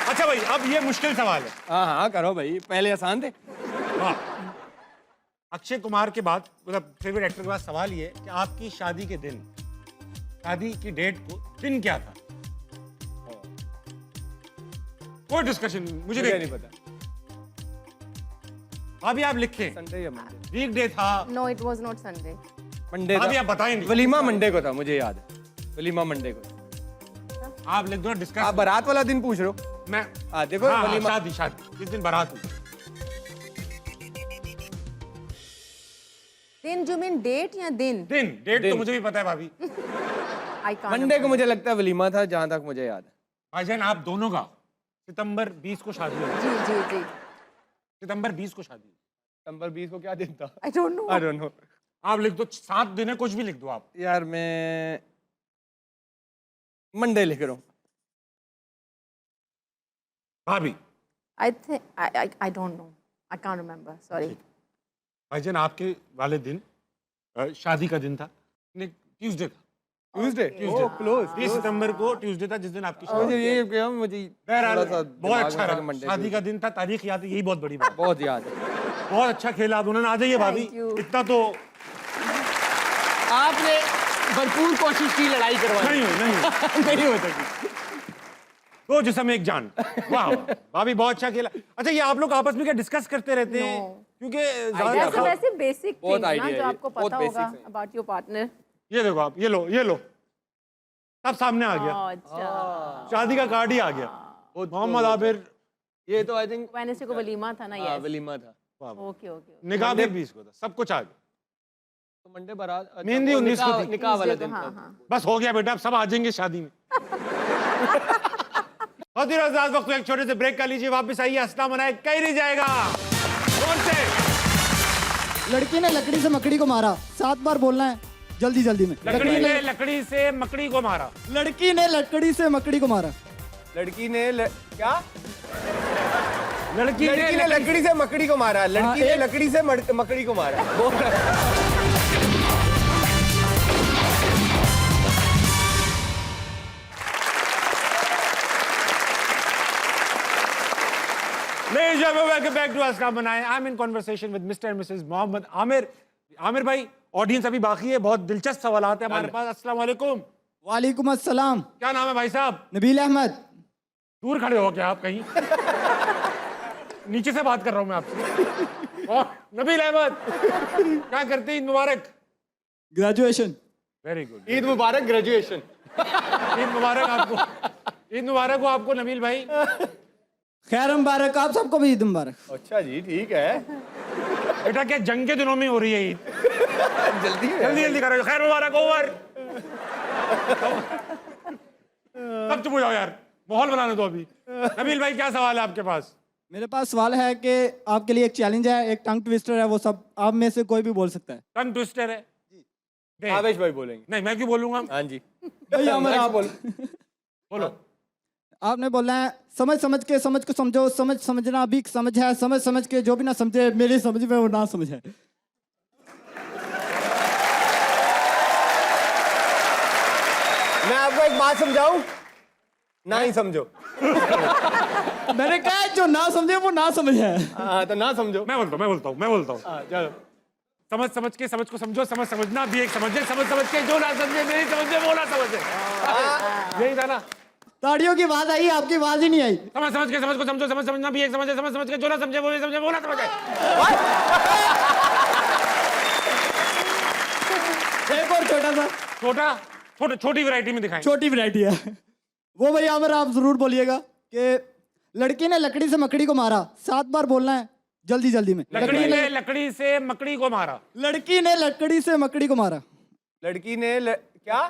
अच्छा भाई, अब ये मुश्किल सवाल है। हाँ हाँ करो भाई, पहले आसान थे। हाँ। अक्षय कुमार के बाद, मतलब फेवरेट एक्टर के बाद सवाल ये है कि आपकी शादी के दिन, शादी की डेट को दिन क्या था? कोई डिस्कशन मुझे नहीं पता। अभी आप लिखें। संडे या मंडे? वीक डे था। No, it was not Sunday. Monday अभी था। आप बताएंगे। वलीमा मंडे को था, मुझे याद है। वलीमा मंडे को था। आप लिख दो डिस्कस। आप बारात वाला दिन पूछ रहे हो? मैं देखो हाँ, वलीमा। शादी जिस दिन बारात हुई। दिन जो मीन डेट या दिन? दिन, डेट तो दिन। मुझे भी पता है भाभी। I can't. मंडे को मुझे लगता है वलीमा था, जहां तक मुझे याद है। भाईजान आप दोनों का सितंबर 20 को शादी हुई। जी जी जी। सितंबर 20 को शादी हुई। सितंबर 20 को क्या दिन था? आई don't no. I don't no. आप लिख दो, 7 दिन है, कुछ भी लिख दो आप। यार मैं मंडे लिख रहा हूँ। भाभी। I think I don't no. I can't remember, sorry. भाईजान आपके वाले दिन शादी का दिन था, ट्यूसडे था। ट्यूसडे। Tuesday। ओह क्लोज। 20 सितंबर को ट्यूसडे था, जिस दिन आपकी शादी मुझे हुई। ये क्या, मुझे बहरहाल थोड़ा सा बहुत दिमाग अच्छा में था कि रहा, मंडे शादी का दिन था, तारीख याद है, यही बहुत बड़ी बात है। बहुत याद है। बहुत अच्छा खेला आप उन्होंने। आ जाइए भाभी, Thank you। इतना तो आपने भरपूर कोशिश की लड़ाई करवाने नहीं हुई, नहीं हुई। नहीं हो सकी। दो जिस्म एक जान। वाह वाह, भाभी बहुत अच्छा खेला। अच्छा, ये आप लोग आपस में क्या डिस्कस करते रहते हैं? No। क्योंकि वैसे ज्यादा वैसे बेसिक बहुत थिंग्स ना idea जो है ये, आपको बहुत पता होगा basics है। About your partner. ये देखो आप, ये लो, ये लो, सब सामने आ गया। अच्छा। शादी का कार्ड ही आ गया। मोहम्मद आबिर। ये तो आई थिंक वेडनेसडे को वलीमा था ना? यस। वलीमा था। Okay okay. निकाह भी 20 को था, सब कुछ आ गया। तो मंडे बारात। अच्छा, मेहंदी वो 19 को थी। निकाह वाला दिन हाँ था। हाँ। बस हो गया बेटा, अब सब आ जाएंगे शादी में। वक्त एक छोटे से ब्रेक का लीजिए, वापस आइए। हंसना मनाए कहीं नहीं जाएगा। कौन से? लड़की ने लकड़ी से मकड़ी को मारा। 7 बार बोलना है, जल्दी जल्दी में। लकड़ी ने लकड़ी से मकड़ी को मारा। लड़की ने लकड़ी से मकड़ी को मारा। लड़की ने क्या? लड़की लड़की ने लकड़ी से मकड़ी को मारा। लड़की ने लकड़ी से मकड़ी को मारा। Ladies and gentlemen, welcome back to Husna Manaye. I'm in conversation with Mr. and Mrs. Mohammad Aamir. Aamir भाई, ऑडियंस अभी बाकी है, बहुत दिलचस्प सवालात हैं हमारे पास। अस्सलाम वालेकुम। वालेकुम अस्सलाम। क्या नाम है भाई साहब? नबील अहमद। दूर खड़े हो क्या आप कहीं? नीचे से बात कर रहा हूं मैं आपसे। नबील अहमद, क्या करते हैं? ईद मुबारक। ग्रेजुएशन। Very good. ईद मुबारक ग्रेजुएशन। ईद मुबारक आपको, ईद मुबारक हो आपको नबील भाई। खैर मुबारक आप सबको भी ईद मुबारक। अच्छा जी, ठीक है। बेटा क्या जंग के दिनों में हो रही है ईद? जल्दी जल्दी जल्दी करो, खैर मुबारक ओवर। सब चुप हो जाओ यार, माहौल बनाने दो अभी। नबील भाई क्या सवाल है आपके पास? मेरे पास सवाल है कि आपके लिए एक चैलेंज है, एक टंग ट्विस्टर है, वो सब आप में से कोई भी बोल सकता है। टंग ट्विस्टर है? दे। आवेश भाई बोलेंगे। नहीं मैं क्यों बोलूंगा? हाँ जी। भाई आमिर आप बोलो। आपने बोलना है समझ समझ के समझ को समझो, समझ समझना भी समझ है, समझ समझ के जो भी ना समझे मेरी समझ में वो ना समझ है। मैं आपको एक बात समझाऊं, ना ही समझो। मैंने कहा जो ना समझे वो ना समझ है। हाँ तो ना समझो। मैं बोलता हूँ। हाँ चलो। समझ समझ के समझ को समझो, समझ समझना भी एक समझ है, समझ समझ के जो ना समझे मेरी समझ में वो ना समझे। यही था ना? ताड़ियों की आवाज आई, आपकी आवाज ही नहीं आई। समझ समझ के समझ को समझो, समझ समझना भी एक समझ है, समझ समझ के जो ना समझे वो भी समझे, वो ना समझे। एक और छोटी वैरायटी में दिखाएं। छोटी वैरायटी है वो। भाई आमिर आप जरूर बोलिएगा कि लड़की ने लकड़ी से मकड़ी को मारा, 7 बार बोलना है जल्दी जल्दी में। लकड़ी ने लकड़ी से मकड़ी को मारा। लड़की ने लकड़ी से मकड़ी को मारा। लड़की ने क्या?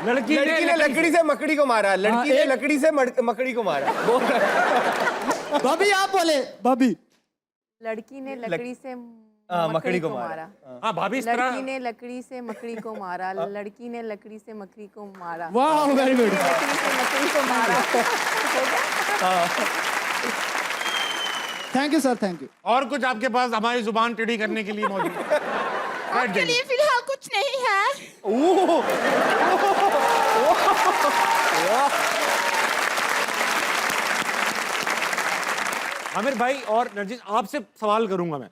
लड़की लड़की ने लकड़ी से मकड़ी को मारा। लड़की ने लकड़ी से मकड़ी को मारा। भाभी आप बोले। भाभी लड़की ने लकड़ी से मकड़ी को मारा। हाँ भाभी इस तरह। लड़की ने लकड़ी से मकड़ी को मारा। लड़की ने लकड़ी से मकड़ी को मारा। वाह वेरी गुड। लकड़ी से मकड़ी को मारा। Thank you sir, thank you. और कुछ आपके पास हमारी जुबान टेढ़ी करने के लिए मौजूद है? आपके लिए फिलहाल कुछ नहीं है। आमिर भाई और नरजिस आपसे सवाल करूंगा मैं।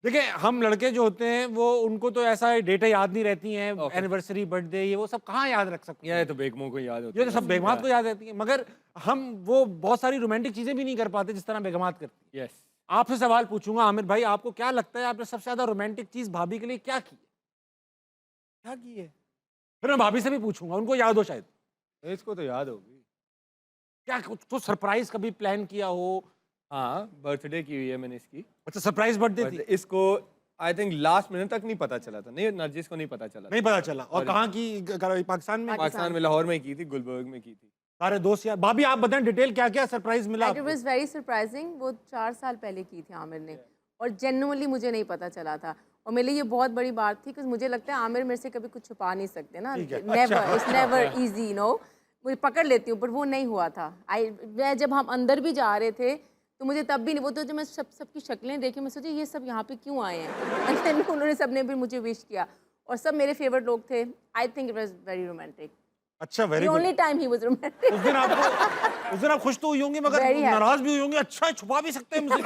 देखिए हम लड़के जो होते हैं वो उनको तो ऐसा डेटें याद नहीं रहती हैं, एनिवर्सरी बर्थडे ये वो सब कहाँ याद रख सकते हैं? ये तो बेगमों को याद होता ये तो सब बेगमात को याद रहती है, मगर हम वो बहुत सारी रोमांटिक चीजें भी नहीं कर पाते जिस तरह बेगमात करती है। यस। आपसे सवाल पूछूंगा आमिर भाई, आपको क्या लगता है आपने सबसे ज्यादा रोमांटिक चीज भाभी के लिए क्या की है? फिर मैं भाभी से भी पूछूंगा, उनको याद हो शायद। इसको तो याद होगी। क्या कुछ तो सरप्राइज कभी प्लान किया हो? हाँ बर्थडे की हुई है मैंने इसकी। अच्छा सरप्राइज बर्थडे थी? इसको आई थिंक लास्ट मिनट तक नहीं पता चला था। नहीं नरजिस को नहीं पता चला। नहीं पता चला। और कहाँ की? पाकिस्तान में? पाकिस्तान में लाहौर में की थी, गुलबर्ग में की थी। सारे दोस्त यार। भाभी आप बताएं डिटेल क्या क्या सरप्राइज मिला इट वाज वेरी सरप्राइजिंग। वो 4 साल पहले की थी आमिर ने, और जेन्युइनली मुझे नहीं पता चला था, और मेरे लिए ये बहुत बड़ी बात थी क्योंकि मुझे लगता है आमिर मेरे से कभी कुछ छुपा नहीं सकते ना। Never, it's never easy, you know. मुझे पकड़ लेती हूँ, पर वो नहीं हुआ था। मैं जब हम अंदर भी जा रहे थे तो मुझे तब भी नहीं, वो तो जब मैं सबकी शक्लें देखी मैं सोची ये सब यहाँ पे क्यों आए हैं। एंड देन उन्होंने सबने भी मुझे विश किया, और सब मेरे फेवरेट लोग थे। I think it was very romantic. अच्छा very good. Only time he was romantic. उस दिन आप खुश तो हुई होंगी मगर Very happy. नाराज भी हुई होंगी। अच्छा है, छुपा भी सकते हैं मुझे।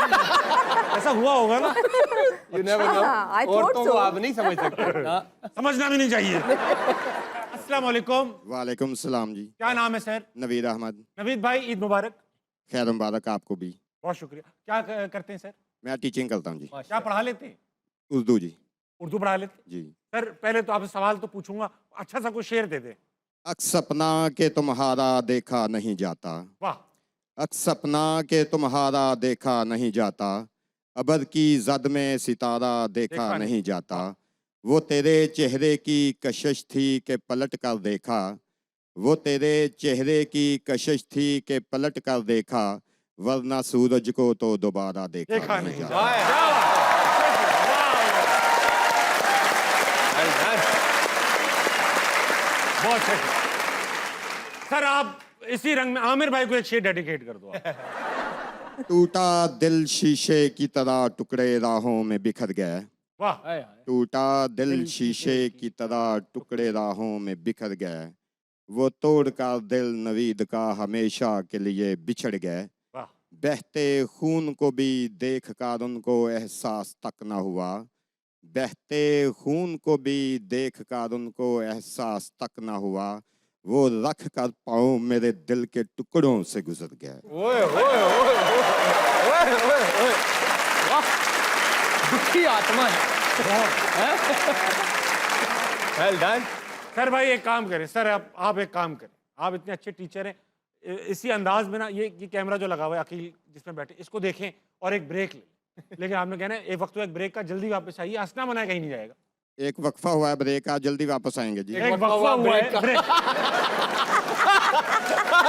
ऐसा हुआ होगा ना? You never know। I thought औरतों को so। आप नहीं समझ सकते। हाँ। समझना भी नहीं चाहिए। अस्सलाम वालेकुम। वालेकुम सलाम जी। क्या नाम है सर? नवीद अहमद। नवीद भाई ईद मुबारक। खैर मुबारक आपको भी। बहुत शुक्रिया। क्या करते हैं सर? मैं टीचिंग करता हूँ जी। क्या पढ़ा लेते हैं? उर्दू जी। उर्दू पढ़ा लेते हैं? जी। सर पहले तो आपसे सवाल तो पूछूंगा, अच्छा सा कोई शेर दे दे। अक्स सपना के तुम्हारा देखा नहीं जाता, वाह। अक्स सपना के तुम्हारा देखा नहीं जाता, अबर की जद में सितारा देखा नहीं जाता, वो तेरे चेहरे की कशिश थी कि पलट कर देखा, वो तेरे चेहरे की कशिश थी कि पलट कर देखा, वरना सूरज को तो दोबारा देखा नहीं जाता। बहुत सही सर। आप इसी रंग में आमिर भाई को एक शेर डेडिकेट कर दो आप। टूटा दिल शीशे की तरह टुकड़े राहों में बिखर गया, वाह। टूटा दिल शीशे की तरह टुकड़े राहों में बिखर गया, वो तोड़ कर दिल नवीद का हमेशा के लिए बिछड़ गए, वाह। बहते खून को भी देख कर उनको एहसास तक न हुआ, बहते खून को भी देख कर उनको एहसास तक न हुआ, वो रख कर पाँव मेरे दिल के टुकड़ों से गुजर गया। ओए ओए ओए ओए ओए ओए, वाह, दुखी आत्मा है। Well done. सर भाई एक काम करें सर, आप एक काम करें, आप इतने अच्छे टीचर हैं, इसी अंदाज में ना ये कैमरा जो लगा हुआ है अकील जिसमें बैठे, इसको देखें और एक ब्रेक ले। लेकिन आपने कहना है एक वक्त एक ब्रेक का, जल्दी वापस आइए, हंसना मना कहीं नहीं जाएगा। एक वक्फा हुआ है ब्रेक का, जल्दी वापस आएंगे जी। एक वक्फा हुआ है break.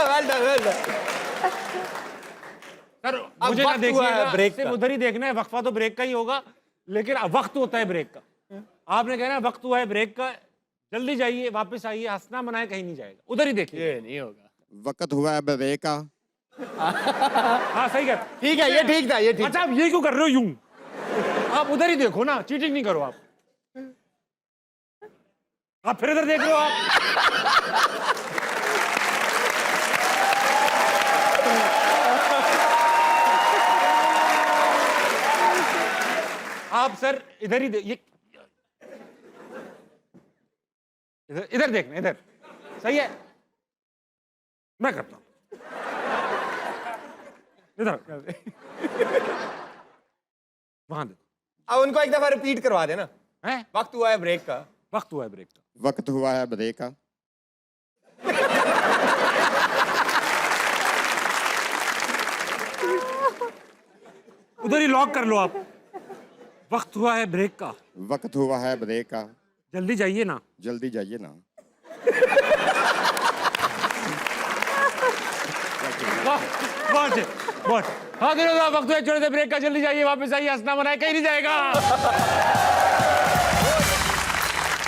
Well done, well done. Sir अब मुझे ना वक्त हुआ है देखिएगा, ब्रेक सिर्फ का। उधर ही देखना है, वक्फा तो ब्रेक का ही होगा, लेकिन वक्त होता है ब्रेक का। आपने कहना है वक्त हुआ है ब्रेक का, जल्दी जाइए, वापस आइए, हंसना मनाए कहीं नहीं जाएगा, उधर ही देखिए। ये नहीं होगा। वक्त हुआ है ब्रेक का। हाँ सही है। ठीक है, ये ठीक था, ये ठीक अच्छा आप ये क्यों कर रहे हो यूं? आप उधर ही देखो ना, चीटिंग नहीं करो आप फिर इधर देख रहे हो आप। आप सर इधर ही ये इधर इधर देखना, इधर सही है, मैं करता हूं इधर। वहां देखो। अब उनको एक दफा रिपीट करवा देना। हैं? वक्त हुआ है ब्रेक का। वक्त हुआ है ब्रेक का। वक्त हुआ है ब्रेक का। उधर ही लॉक कर लो आप। वक्त हुआ है ब्रेक का, वक्त हुआ है ब्रेक का। जल्दी जाइए ना। जल्दी जाइए ना। वाह बहुत है, बहुत। हाँ दिनों साहब, वक्त हुआ छोटे से ब्रेक का, जल्दी जाइए, वापस आइए, हंसना मनाए कहीं नहीं जाएगा।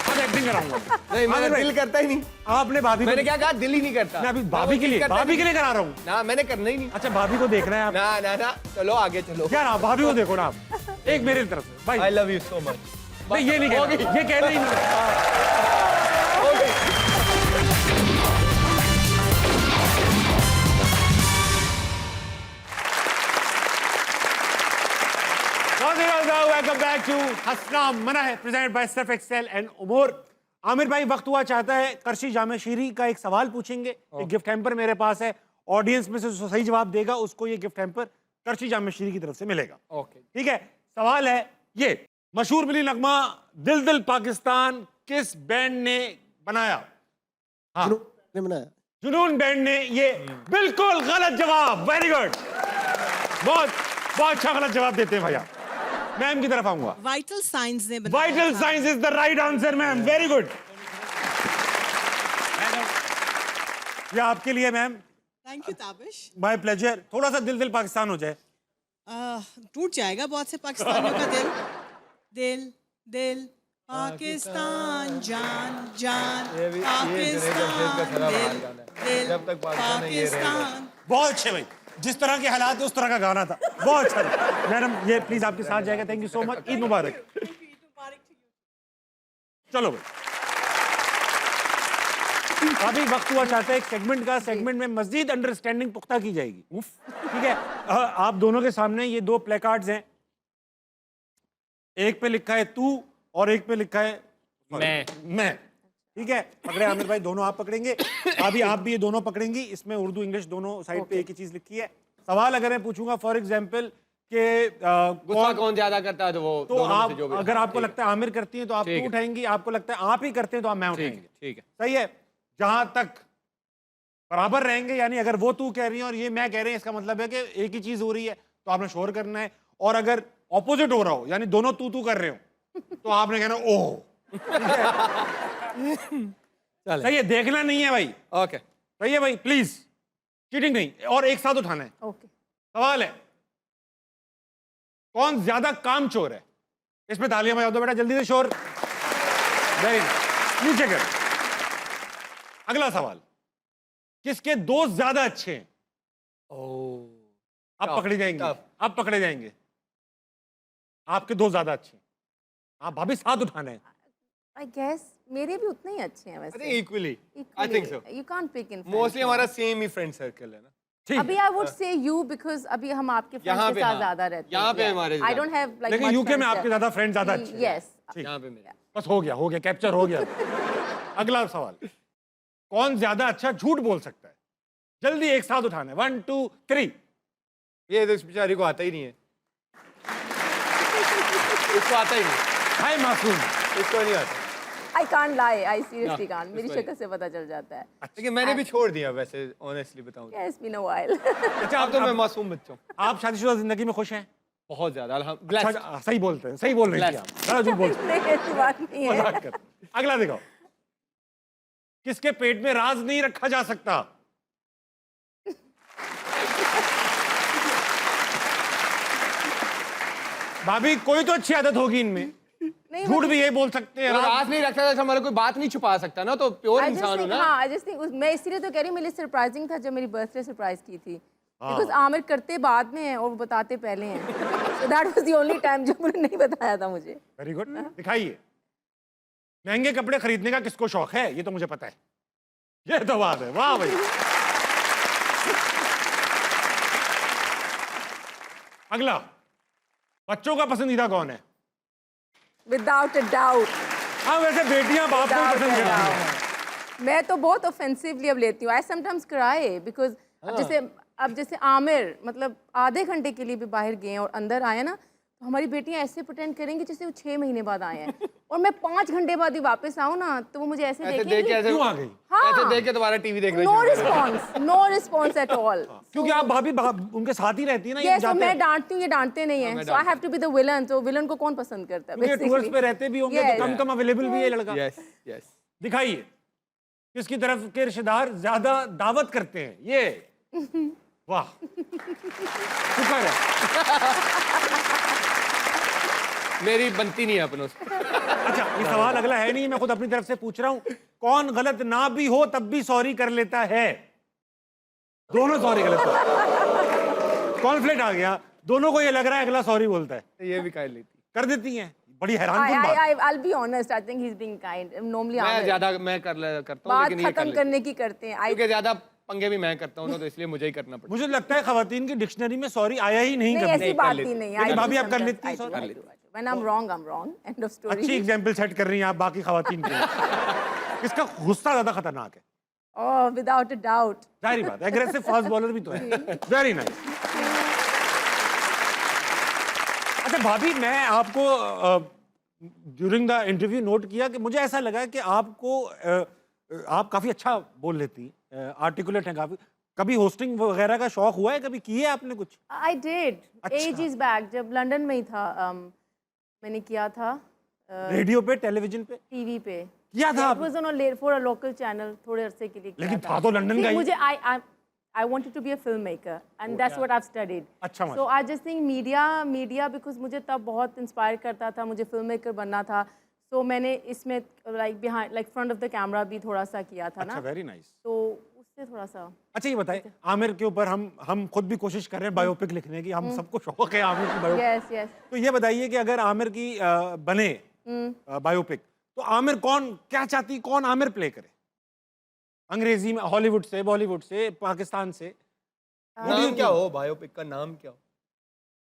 अब एक्टिंग कराऊंगा। नहीं, मेरा आमिर भाई, दिल करता ही नहीं। आपने भाभी मैंने को, क्या कहा, दिल ही नहीं करता। मैं अभी मैं भाभी वो के लिए, चीज़ करता भाभी ही के लिए करा रहा हूँ। नहीं। ना, मैंने करना ही नहीं। अच्छा भाभी को देखना है आप। ना ना ना, चलो आगे चलो। यार आप भाभी को देखो ना आप, एक मेरी तरफ से भाई। I love you so much. नहीं ये नहीं कहना, ये कहना ही नहीं। वेलकम बैक टू हंसना मना है, presented by Surf Excel and Umar. Aamir भाई वक्त हुआ चाहता है करशी जामे शीरी का एक सवाल पूछेंगे, एक गिफ्ट हैम्पर मेरे पास है, ऑडियंस में से जो सही जवाब देगा उसको ये गिफ्ट हैम्पर करशी जामे शीरी की तरफ से मिलेगा। ओके, ठीक है, सवाल है ये, मशहूर मिली नगमा दिल दिल पाकिस्तान किस बैंड ने बनाया? हाँ ने बनाया। जुनून बैंड ने। ये बिल्कुल गलत जवाब, वेरी गुड, बहुत बहुत अच्छा गलत जवाब देते हैं भैया। मैम की तरफ आऊंगा। वाइटल साइंस ने बनाया वाइटल था। Science is the right answer ma'am, very good. ये आपके लिए ma'am. Thank you Tabish. My pleasure. थोड़ा सा दिल दिल पाकिस्तान हो जाए। टूट जाएगा बहुत से पाकिस्तानियों का दिल। दिल दिल पाकिस्तान जान जान पाकिस्तान दिल दिल जब तक पाकिस्तान है, ये रहेगा। पाकिस्तान। बहुत अच्छे भाई, जिस तरह के हालात है उस तरह का गाना था, बहुत अच्छा। मैडम ये प्लीज आपके साथ जाएगा, thank you so much, Eid मुबारक। चलो भाई, अभी वक्त हुआ चाहता है एक सेगमेंट का, सेगमेंट में मजीद अंडरस्टैंडिंग पुख्ता की जाएगी। ठीक है, आप दोनों के सामने ये दो प्ले कार्ड्स हैं, एक पे लिखा है तू और एक पे लिखा है मैं। ठीक है, पकड़े आमिर भाई, दोनों आप पकड़ेंगे, अभी आप भी ये दोनों पकड़ेंगे। इसमें उर्दू इंग्लिश दोनों साइड पे एक ही चीज लिखी है। सवाल अगर मैं पूछूंगा फॉर एग्जांपल के गुस्सा कौन ज्यादा करता है, तो वो तो दोनों में आप से जो भी। अगर आपको लगता है आमिर करती हैं तो आप ठीक तू है। उठाएंगी, आपको लगता है आप ही करते हैं तो आप मैं ठीक उठाएंगे। है, ठीक है। सही है, जहां तक बराबर रहेंगे, यानी अगर वो तू कह रही है और ये मैं कह रहे हैं, इसका मतलब है कि एक ही चीज हो रही है तो आपने शोर करना है। और अगर ऑपोजिट हो रहा हो, यानी दोनों तू कर रहे हो, तो आपने कहना ओह। चले। सही है, देखना नहीं है भाई। ओके, सही है भाई, प्लीज चीटिंग नहीं, और एक साथ उठाना है। ओके। सवाल है कौन ज्यादा काम चोर है? इसमें तालियां बजा दो बेटा, जल्दी से शोर। वेरी नीचे कर। अगला सवाल, किसके दोस्त ज्यादा अच्छे हैं? अब Tough, पकड़े जाएंगे, tough. अब पकड़े जाएंगे। आपके दोस्त ज्यादा अच्छे हैं, आप भाभी साथ उठाना है। I guess मेरे भी उतने ही अच्छे हैं आई थिंक वैसे। Equally, I think so. You can't pick in. Mostly हमारा सेम ही फ्रेंड सर्कल है ना। ठीक अभी I would say you because अभी हम आपके यहाँ फ्रेंड्स पे के साथ हाँ, ज्यादा रहते हैं। यहाँ पे Yeah. हमारे I don't have like लेकिन much यूके में friends आपके there. ज्यादा फ्रेंड ज्यादा अच्छे हैं। Yes. ठीक, यहाँ पे मेरे। बस हो गया, कैप्चर हो गया। अगला सवाल, कौन ज्यादा अच्छा झूठ बोल सकता है? जल्दी एक साथ उठाना है, 1 2 3। ये तो इस बेचारी को आता ही नहीं है। इसको आता ही नहीं। हाय मासूम। इसको नहीं आता, I can't lie, I seriously can't, मेरी sorry. शक्ल से पता चल जाता है। लेकिन मैंने भी छोड़ दिया वैसे, ऑनेस्टली बताऊं तो। It's been a while. अच्छा अब तो मैं मासूम बच्चा हूँ, आप शादीशुदा जिंदगी में खुश हैं? बहुत ज्यादा अल्हम्दुलिल्लाह। अच्छा, सही बोलते हैं, सही बोल रही थी आप, ज़रा झूठ बोलते नहीं, ऐसी बात नहीं हैं। है। मजाक कर। अगला दिखाओ। किसके पेट में राज नहीं रखा जा सकता? भाभी कोई तो अच्छी आदत होगी इनमें, नहीं, झूठ भी ये बोल सकते हैं। राज नहीं रखता था, हमारा कोई बात नहीं छुपा सकता ना, तो प्योर इंसान हो ना। हाँ, आई जस्ट थिंक मैं इसीलिए तो कह रही हूँ, मेरे लिए सरप्राइजिंग था जब मेरी बर्थडे सरप्राइज की थी, बिकॉज आमिर करते बाद में हैं और वो बताते पहले हैं, सो that was the only time जब उन्होंने नहीं बताया था मुझे। वेरी गुड, दिखाइए। महंगे कपड़े खरीदने का किसको शौक है? ये तो मुझे पता है, ये तो बात है। वाह भाई। अगला, बच्चों का पसंदीदा कौन है? Without a doubt. हाँ, वैसे बेटियां बाप को ही पसंद करती हैं। मैं तो बहुत ऑफेंसिवली अब लेती हूँ, आई समटाइम्स क्राई बिकॉज अब जैसे आमिर मतलब आधे घंटे के लिए भी बाहर गए और अंदर आए ना, तो हमारी बेटियां ऐसे प्रिटेंड करेंगी जैसे वो 6 महीने बाद आए हैं, और मैं 5 घंटे बाद ही वापस आऊँ ना तो वो मुझे ऐसे ऐसे देख के देखेंगी। ऐसे क्यों आ गई? हाँ, ऐसे देख के दोबारा टीवी देख रही नो थी। Response at all. क्योंकि आप भाभी उनके साथ ही रहती है ना, ये यस, जाते मैं हैं। डांटती हूँ, ये डांटते नहीं है, so I have to be the villain. तो विलन को कौन पसंद करता है? क्योंकि टूर्स पे रहते भी होंगे तो कम कम अवेलेबल भी है लड़का। Yes yes. दिखाइए, किसकी तरफ के रिश्तेदार ज्यादा दावत करते हैं? ये वाह, शुक्र है। मेरी बनती नहीं है अपनों से। अच्छा, ये सवाल अगला है नहीं, मैं खुद अपनी तरफ से पूछ रहा हूं। कौन गलत ना भी हो तब भी सॉरी कर लेता है? दोनों सॉरी गलत हो, कॉन्फ्लिक्ट आ गया, दोनों को ये लग रहा है अगला सॉरी बोलता है, ये भी कर लेती, कर देती हैं। बड़ी हैरानकुन बात। I'll be honest, I think he's being kind. Normally मैं आमिर ज्यादा मैं करता हूँ, बात लेकिन ये कर खत्म लेती, करने की करते हैं। क्योंकि ज्यादा पंगे भी मैं करता हूँ ना, तो इसलिए मुझे ही करना पड़ता मुझे लगता है खवातीन की डिक्शनरी में सॉरी आया ही नहीं नहीं, कभी। ऐसी बात ही नहीं। लेकिन I do भाभी आप कर sometimes, लेती हैं I do, sorry? I do, I do. When I'm wrong, I'm wrong. End of story. अच्छी एग्जाम्पल सेट कर रही हैं आप बाकी खवातीन के लिए। किसका गुस्सा ज्यादा खतरनाक है? Oh, without a doubt. जाहिर बात, एग्रेसिव फास्ट बॉलर भी तो है। Very nice. अच्छा भाभी, मैं आपको ड्यूरिंग द इंटरव्यू नोट किया कि मुझे ऐसा लगा कि आपको आप काफी अच्छा बोल लेती हैं, आर्टिकुलेट हैं काफी। कभी होस्टिंग वगैरह का शौक हुआ है? कभी किए आपने कुछ? I did. अच्छा। Ages back, जब लंदन में ही था, मैंने किया था रेडियो पे, टेलीविजन पे टीवी पे। किया था It आपने? was on a for a local channel, थोड़े अरसे के लिए किया लेकिन था। था तो लंदन See, का ही। मुझे I wanted to be a filmmaker and that's what I've studied. अच्छा, So I just think media because मुझे तब बहुत इंस्पायर करता था, मुझे फिल्म मेकर बनना था, so मैंने इसमें like front of the camera भी थोड़ा सा किया था अच्छा, ना, वेरी नाइस। तो उससे थोड़ा सा। अच्छा ये बताएं, आमिर के ऊपर हम खुद भी कोशिश कर रहे हैं बायोपिक लिखने की, हम सबको शौक है आमिर की बायोपिक। Yes, yes. तो ये बताइए कि अगर आमिर की बने बायोपिक, तो आमिर क्या चाहती, कौन आमिर प्ले करे? अंग्रेजी में, हॉलीवुड से, बॉलीवुड से, पाकिस्तान से? नाम क्या हो बायोपिक का? नाम क्या हो?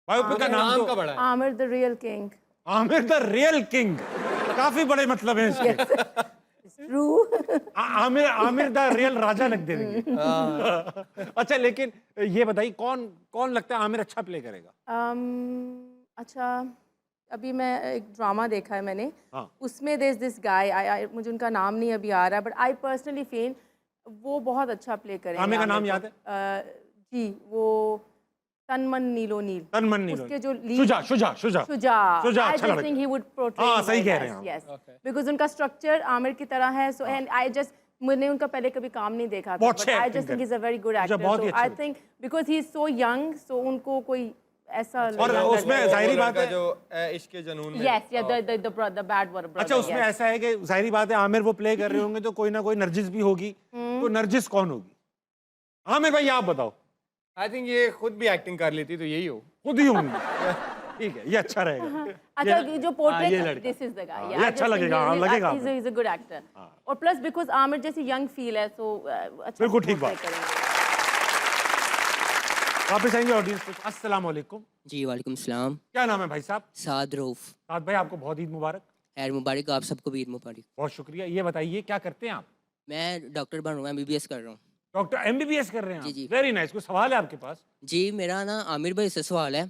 बायोपिक का नाम का तो बड़ा है। Aamir the real king. Aamir the real king, काफी बड़े मतलब हैं इसके। True. आमिर द रियल राजा लग देंगे। अच्छा, लेकिन ये बताइए कौन लगता है आमिर अच्छा प्ले करेगा? अच्छा, अभी मैं एक ड्रामा देखा है मैंने, हाँ। उसमें दिस गाय, मुझे उनका नाम नहीं अभी आ रहा है, बट आई पर्सनली फील वो बहुत अच्छा प्ले करेंगे। आमिर का नाम को। याद है? जी, वो तनमन नीलो नील, तनमन नीलो, उसके जो शुजा अच्छा लड़का। Think he would portray. हाँ, सही कह रहे हैं आप। यस, बिकॉज़ उनका स्ट्रक्चर आमिर की तरह है, सो एंड आई जस्ट, मैंने उनका पहले कभी काम नहीं देखा था, बहुत बट अच्छे आई acting जस्ट थिंक करते इज अ वेरी गुड अच्छा, एक्टर, बहुत ही सो अच्छे आई लगते think because he is so young, so उनको कोई ऐसा और उसमें जाहिर बात है, जो इश्क जुनून में। यस, या द बैड ब्रदर। अच्छा उसमें ऐसा है कि जाहिर बात है आमिर वो प्ले कर रहे होंगे तो कोई ना कोई नरजिस भी होगी, तो नरजिस कौन होगी? आमिर भाई आप बताओ। आई थिंक ये खुद भी एक्टिंग कर लेती तो यही हो। खुद ही होंगी। ठीक है, ये अच्छा रहेगा। अच्छा, जो ये पोर्ट्रेट, लड़का। दिस इज द गाय, ये अच्छा लगेगा, हाँ, लगेगा he is a good actor, और प्लस बिकॉज़ आमिर जैसी यंग फील है, सो अच्छा बिल्कुल ठीक portray बात। करेंगे। वापस आएंगे ऑडियंस पे। अस्सलाम वालेकुम, जी वालेकुम सलाम। क्या नाम है भाई साहब? साद रऊफ। साद भाई, आपको बहुत ईद मुबारक। खैर मुबारक, आप सबको भी ईद मुबारक। बहुत शुक्रिया। ये बताइए क्या करते हैं आप? मैं डॉक्टर बन रहा हूँ, MBBS कर रहा हूँ। डॉक्टर MBBS कर रहे हैं जी, आप? जी। Very nice. कोई सवाल है आपके पास? जी मेरा ना आमिर भाई से सवाल है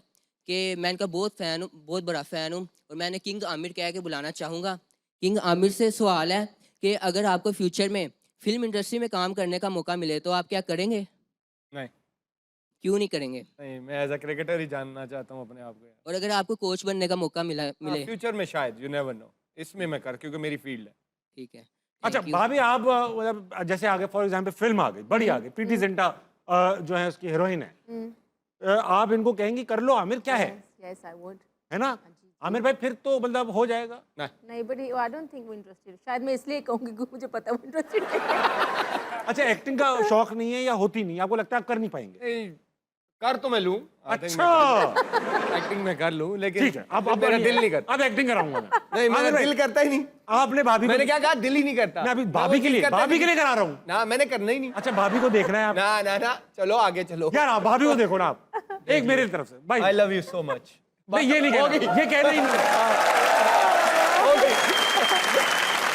कि मैं इनका बहुत फ़ैन हूँ, बहुत बड़ा फ़ैन हूँ, और मैंने किंग आमिर कह के बुलाना चाहूँगा। किंग आमिर से सवाल है कि अगर आपको फ्यूचर में फिल्म इंडस्ट्री में काम करने का मौका मिले तो आप क्या करेंगे? नहीं क्यों नहीं करेंगे? नहीं, मैं एज अ क्रिकेटर ही जानना चाहता हूँ अपने आप को। और अगर आपको कोच बनने का मौका मिले? फ्यूचर में शायद, यू नेवर नो, इसमें मैं कर, क्योंकि मेरी फील्ड है। ठीक है। अच्छा Thank you. भाभी आप मतलब जैसे आगे फॉर एग्जांपल फिल्म आ गई बड़ी आ गई प्रीति जिंटा जो है उसकी हीरोइन है आप इनको कहेंगी कर लो आमिर क्या है यस आई वुड है ना आमिर भाई फिर तो मतलब हो जाएगा नहीं बट आई डोंट थिंक वो इंटरेस्टेड शायद मैं इसलिए कहूंगी क्योंकि मुझे पता है वो इंटरेस्टेड है अच्छा एक्टिंग का शौक नहीं है या होती नहीं आपको लगता है आप कर नहीं पाएंगे नहीं, कर तो मैं लूँ, अच्छा एक्टिंग में कर लूँ, लेकिन ठीक है अब मेरा दिल नहीं करता। अब एक्टिंग कराऊंगा मैं नहीं, मेरा आमिर भाई, दिल करता ही नहीं। आपने भाभी मैंने को क्या कहा, दिल ही नहीं करता। मैं अभी मैं भाभी वो के चीज़ लिए करता भाभी ही के लिए करा रहा हूँ ना, मैंने करना ही नहीं। अच्छा भाभी को देखना है आप ना ना ना, चलो आगे चलो। यार आप भाभी को देखो ना आप एक मेरी तरफ से भाई I love you so much. नहीं ये नहीं कहना ये कहना ही नहीं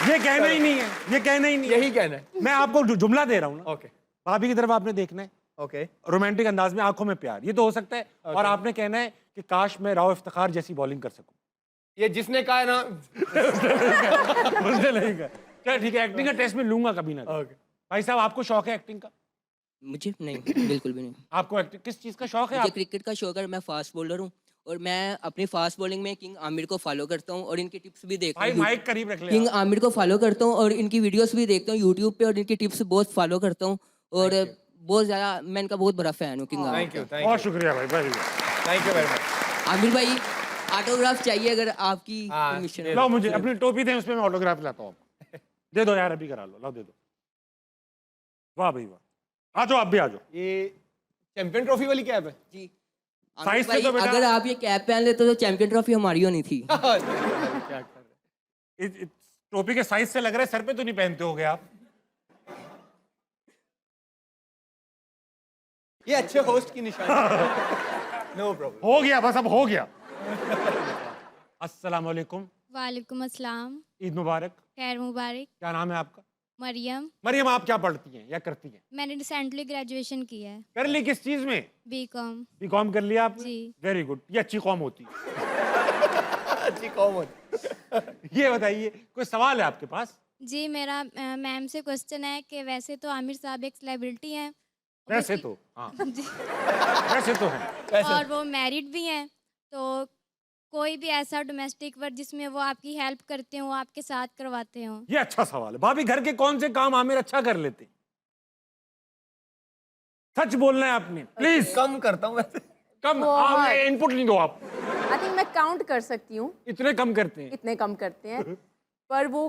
ये कहना ही नहीं है ये कहना ही नहीं है यही कहना है। मैं आपको जुमला दे रहा हूँ ना ओके भाभी की तरफ आपने देखना है ओके रोमांटिक अंदाज में आंखों में प्यार ये तो हो सकता है और आपने कहना है कि काश मैं राव इफ्तिखार जैसी बॉलिंग कर सकूं ये जिसने कहा है ना उसने नहीं कहा चल ठीक है एक्टिंग का टेस्ट में लूंगा कभी ना कभी। ओके भाई साहब आपको शौक है एक्टिंग का मुझे नहीं, बिल्कुल भी नहीं। आपको एक्टिंग किस चीज का शौक है मुझे आप क्रिकेट का शौक है, मैं फास्ट बॉलर हूँ, और मैं अपनी फास्ट बॉलिंग में किंग आमिर को फॉलो करता हूँ और इनकी टिप्स भी देखता भाई हूँ। माइक करीब रख ले किंग आप। आमिर को फॉलो करता हूँ और इनकी वीडियोस भी देखता हूँ यूट्यूब पे, और इनकी टिप्स बहुत फॉलो करता हूँ, और बहुत ज़्यादा मैं इनका बहुत बड़ा फ़ैन हूँ किंग आमिर थैंक यू का। थैंक बहुत यू शुक्रिया भाई very good thank you very much. Aamir भाई ऑटोग्राफ चाहिए अगर आपकी हाँ, परमिशन दे है। लो मुझे अपनी टोपी दें उसमें मैं ऑटोग्राफ लाता हूँ आपको दे दो यार अभी करा लो लो दे दो वाह भाई वाह आ जाओ आप भी आ जाओ ये चैंपियन ट्रॉफी वाली कैप है जी साइज आमिर से तो भाई, बेटा- अगर आप ये कैप पहन लेते तो चैंपियन ट्रॉफी हमारी होनी थी। क्या कर रहे इस टोपी के साइज से लग रहा है सर पे तो नहीं पहनते होगे आप ये अच्छे होस्ट की निशानी। No problem. हो गया बस अब हो गया अस्सलाम वालेकुम वालेकुम अस्सलाम। ईद मुबारक खैर मुबारक। क्या नाम है आपका मरियम। मरियम आप क्या पढ़ती हैं या करती हैं मैंने रिसेंटली ग्रेजुएशन किया है, कर ली किस चीज में बीकॉम। बीकॉम कर लिया आपने जी। वेरी गुड ये अच्छी कौम होती है अच्छी कॉमन। ये बताइए कोई सवाल है आपके पास जी मेरा मैम से क्वेश्चन है कि वैसे तो आमिर साहब एक सेलिब्रिटी हैं, वैसे तो हाँ जी, वैसे तो है और वो मैरिड भी हैं, तो कोई भी ऐसा डोमेस्टिक वर्क जिसमें वो आपकी हेल्प करते हो, आपके साथ करवाते हो। ये अच्छा सवाल है भाभी घर के कौन से काम आमिर अच्छा कर लेते हैं? सच बोलना है आपने प्लीज कम करता हूँ वैसे। कम बहुत। इनपुट नहीं दो आप आई थिंक मैं काउंट कर सकती हूँ इतने कम करते हैं इतने कम करते हैं पर वो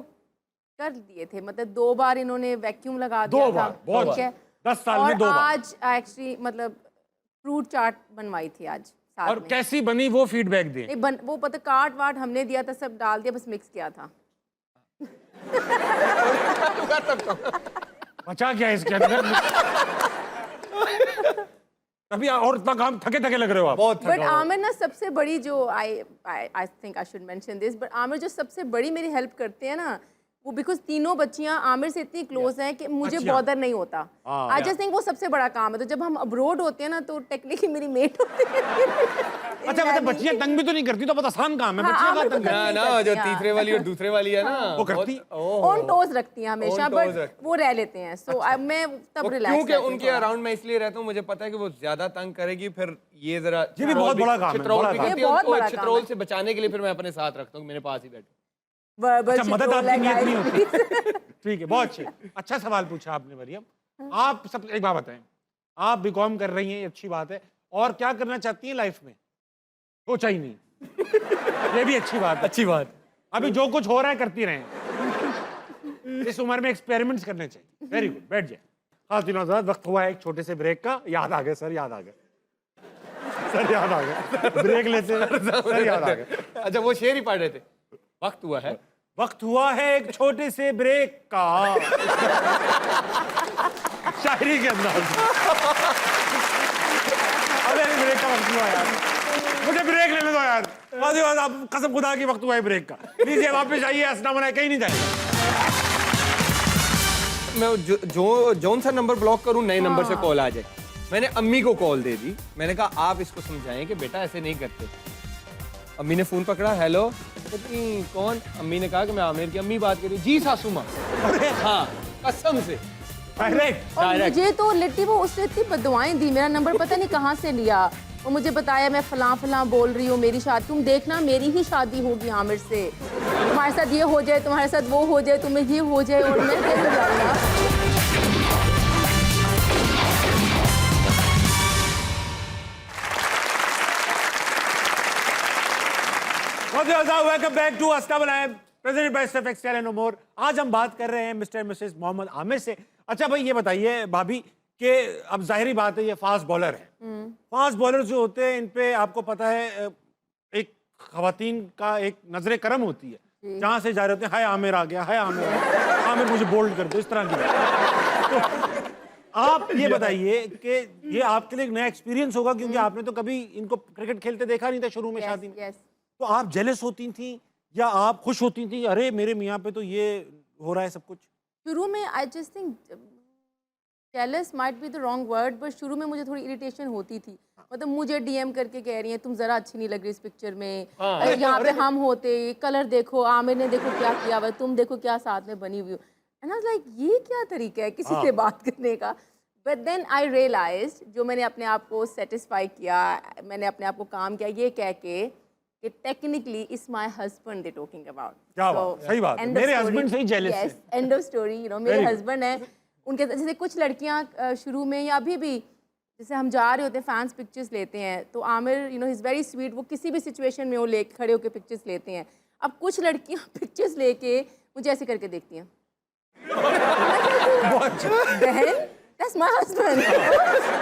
कर दिए थे मतलब 2 बार इन्होंने वैक्यूम लगा दिया दो था बार, बहुत ठीक है 10 साल में और 2 बार आज एक्चुअली मतलब फ्रूट चाट बनवाई थी आज साथ और में कैसी बनी वो फीडबैक दें नहीं वो पता काट वाट हमने दिया था सब डाल दिया बस मिक्स किया था बचा क्या इसके अंदर अभी और इतना काम थके थके लग रहे हो आप बहुत बट आमिर ना सबसे बड़ी जो I think I should mention this but Aamir जो सबसे बड़ी मेरी हेल्प करते हैं ना वो बिकॉज तीनों बच्चियां आमिर से इतनी क्लोज हैं कि मुझे अच्छा। बॉदर नहीं होता आई जस्ट थिंक वो सबसे बड़ा काम है तो जब हम अब्रोड होते हैं ना तो टेक्निकली मेरी मेट होती है अच्छा मतलब बच्चियां तंग भी तो नहीं करती तो बहुत आसान काम है हाँ, बच्चियां का आमिर को तंग तंग है ना ना जो तीसरे वाली और दूसरे वाली है ना वो करती? ऑन टोज रखती हैं हमेशा On toes बट रखती। वो रह लेते हैं सो मैं तब रिलैक्स क्योंकि उनके अराउंड मैं इसलिए रहता हूँ, मुझे पता है कि वो ज्यादा तंग करेगी, फिर ये जरा ये भी बहुत बड़ा काम है, चित्रोल बड़ा भी काम। करती ये है, बहुत उनको बड़ा काम चित्रोल है। से बचाने के लिए फिर मैं अपने साथ रखता हूँ, मेरे पास ही बैठे। अच्छा मदद आपकी नियत नहीं होती ठीक है बहुत अच्छी अच्छा सवाल पूछा आपने मरियम आप सब एक बात बताएं आप बीकॉम कर रही हैं ये अच्छी बात है और क्या करना चाहती हैं लाइफ में सोचा ही नहीं ये भी अच्छी बात है अच्छी बात। अभी जो कुछ हो रहा है करती रहें इस उम्र में एक्सपेरिमेंट्स करने चाहिए वेरी गुड बैठ जाए खातिन आज़ाद वक्त हुआ है एक छोटे से ब्रेक का याद आ गया सर याद आ गया सर याद आ गया ब्रेक लेते हैं सर याद आ गया अच्छा वो शेर ही पढ़ रहे थे। वक्त हुआ है एक छोटे से ब्रेक का शायरी के अंदाज में। अरे ब्रेक का वक्त हुआ यार मुझे ब्रेक लेने दो यार वादी वाद आप कसम खुदा की वक्त हुआ है ब्रेक का लीजिए वापस आइए असना बनाए कहीं नहीं जाएगा मैं जो सा नंबर ब्लॉक करूं नए नंबर से कॉल आ जाए। मैंने अम्मी को कॉल दे दी, मैंने कहा आप इसको समझाएं कि बेटा ऐसे नहीं करते। अम्मी ने फ़ोन पकड़ा, हेलो, कहती कौन? अम्मी ने कहा कि मैं आमिर की अम्मी बात कर रही हूँ। जी सासू माँ। हाँ, कसम से डायरेक्ट। और मुझे तो लिट्टी वो उसने इतनी बदुआएं दी, मेरा नंबर पता नहीं कहाँ से लिया। वो मुझे बताया मैं फलां फलां बोल रही हूँ, मेरी शादी, तुम देखना मेरी ही शादी होगी आमिर से, तुम्हारे साथ ये हो जाए, तुम्हारे साथ वो हो जाए, तुम्हें ये हो जाए, और मैं कैसे जाऊँगा। वेलकम बैक टू अस्ताबल लाइव प्रेजेंटेड बाय स्टेफ एक्सटेल एंड मोर। आज हम बात कर रहे हैं मिस्टर मिसेस मोहम्मद आमिर से। अच्छा भाई ये बताइए भाभी कि अब जाहिरी बात है ये फास्ट बॉलर है। फास्ट बॉलर जो होते हैं इन पे आपको पता है एक खवातीन का एक नजरे करम होती है, जहां से जा रहे होते हैं हाय आमिर आ गया, हाय आमिर आ गया, आमिर मुझे बोल्ड कर दो, इस तरह की बात। तो आप ये बताइए कि ये आपके लिए एक नया एक्सपीरियंस होगा क्योंकि आपने तो कभी इनको क्रिकेट खेलते देखा नहीं था शुरू में शादी में। तो आप जेलस होती थी या आप खुश होती थी, अरे मेरे मियाँ पे तो ये हो रहा है सब कुछ? शुरू में I just think jealous might be the wrong word, but शुरू में मुझे थोड़ी इरिटेशन होती थी। मतलब मुझे डीएम करके कह रही हैं तुम जरा अच्छी नहीं लग रही इस पिक्चर में, यहाँ पे हम होते, कलर देखो, आमिर ने देखो क्या किया हुआ, तुम देखो क्या साथ में बनी हुई हो। एंड आई वाज लाइक ये क्या तरीका है किसी से बात करने का। बट देन आई रियलाइज्ड, जो मैंने अपने आप को सेटिस्फाई किया, मैंने अपने आप को काम किया ये कह के कि technically it's my husband they talking about. क्या बात, सही बात है, मेरे हस्बैंड से ही जेलस है। End of story, you know मेरे हस्बैंड है, उनके जैसे कुछ लड़कियां शुरू में या अभी भी जैसे हम जा रहे होते हैं फैंस पिक्चर्स लेते हैं तो Aamir you know he is very sweet, वो किसी भी सिचुएशन में वो ले खड़े होकर पिक्चर्स लेते हैं। अब कुछ लड़कियां पिक्चर्स लेके मुझे ऐसे करके देखती हैं, बहन दैट्स माय हस्बैंड,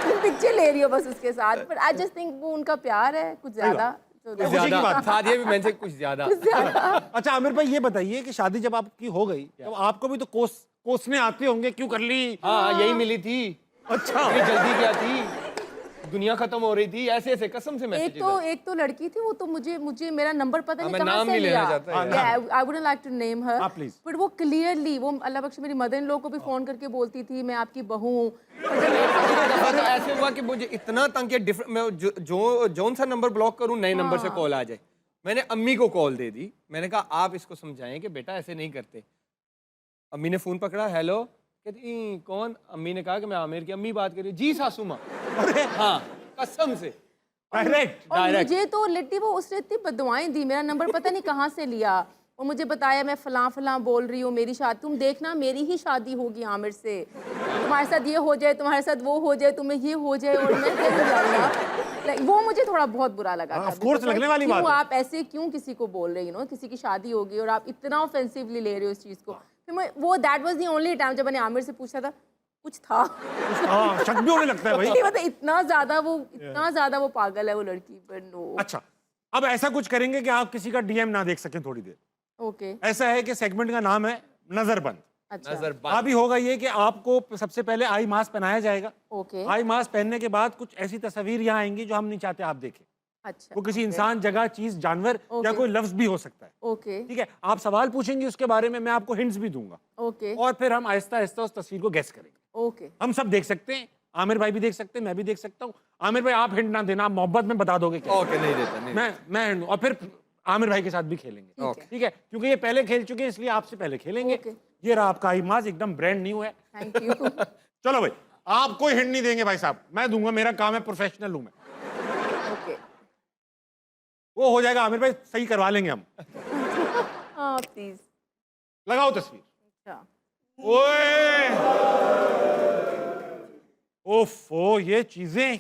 तुम पिक्चर ले रही हो बस उसके साथ। बट आई जस्ट थिंक वो उनका प्यार है कुछ ज़्यादा, शादी भी मैंने कुछ ज्यादा। अच्छा आमिर भाई ये बताइए कि शादी जब आपकी हो गई तो आपको भी तो कोसने आते होंगे, क्यों कर ली? हाँ यही मिली थी। अच्छा ये जल्दी क्या थी, दुनिया खत्म हो रही थी, ऐसे ऐसे कसम से मैसेज। एक तो लड़की थी वो तो मुझे मेरा नंबर पता नहीं मैं कहाँ नाम से नहीं लिया। लेना चाहता। I wouldn't like to name her, हाँ, please। बट वो क्लियरली वो अल्लाह बख्श मेरी मदर इन लोग को भी फोन करके बोलती थी मैं आपकी बहू हूँ। तो ऐसे हुआ कि मुझे इतना तंग किया, डिफरेंट मैं जोन सा नंबर ब्लॉक करूं नए नंबर से कॉल आ जाए। मैंने अम्मी को कॉल दे दी, मैंने कहा आप इसको समझाएं कि बेटा ऐसे नहीं करते। अम्मी ने फ़ोन पकड़ा, हेलो, कहती कौन? अम्मी ने कहा कि मैं आमिर की अम्मी बात कर रही हूँ। जी सासू माँ। हाँ, कसम से डायरेक्ट। और मुझे तो लिट्टी वो उसने इतनी बदुआएं दी, मेरा नंबर पता नहीं कहाँ से लिया, और मुझे बताया मैं फलां फलां बोल रही हूँ, मेरी शादी, तुम देखना मेरी ही शादी होगी आमिर से, तुम्हारे साथ ये हो जाए, तुम्हारे साथ वो हो जाए, तुम्हें ये हो जाए, और मैं कैसे जाऊँगा। लाइक वो मुझे थोड़ा बहुत बुरा लगा था। ऑफ कोर्स लगने वाली बात है। आप ऐसे क्यों किसी को बोल रहे हो, किसी की शादी होगी और आप इतना ऑफेंसिवली ले रहे हो इस चीज़ को। फिर मैं वो that was the only time जब मैंने आमिर से पूछा था कुछ था। हाँ शक भी होने लगता है भाई। मतलब इतना ज्यादा वो पागल है वो लड़की, पर नो। अच्छा अब ऐसा कुछ करेंगे कि आप किसी का डीएम ना देख सकें थोड़ी देर। ओके ऐसा है कि सेगमेंट का नाम है नजरबंद। अच्छा अभी होगा ये कि आपको सबसे पहले आई मास्क पहनाया जाएगा। ओके आई मास्क पहनने के बाद कुछ ऐसी तस्वीर यहाँ आएंगी जो हम नहीं चाहते आप देखें। अच्छा वो किसी इंसान, जगह, चीज, जानवर या कोई लफ्ज भी हो सकता है। ओके ठीक है, आप सवाल पूछेंगे उसके बारे में, मैं आपको हिंट्स भी दूंगा ओके और फिर हम आहिस्ता आहिस्ता उस तस्वीर को गेस करेंगे। ओके हम सब देख सकते हैं, आमिर भाई भी देख सकते हैं, मैं भी देख सकता हूँ। आमिर भाई आप हिंट ना देना, आप मोहब्बत में बता दोगे क्या? ओके, नहीं देता, नहीं। मैं हिंट दूं और फिर आमिर भाई के साथ भी खेलेंगे। ठीक है, क्योंकि ये पहले खेल चुके हैं इसलिए आपसे पहले खेलेंगे। Okay। ये रहा आपका आई मास्क, एकदम ब्रांड न्यू है। Thank you. चलो भाई, आप कोई हिंट नहीं देंगे भाई साहब, मैं दूंगा, मेरा काम है, प्रोफेशनल हूं मैं। ओके वो हो जाएगा आमिर भाई, सही करवा लेंगे हम। हाँ प्लीज। लगाओ तस्वीर। अच्छा ओए ओफो, ये चीजें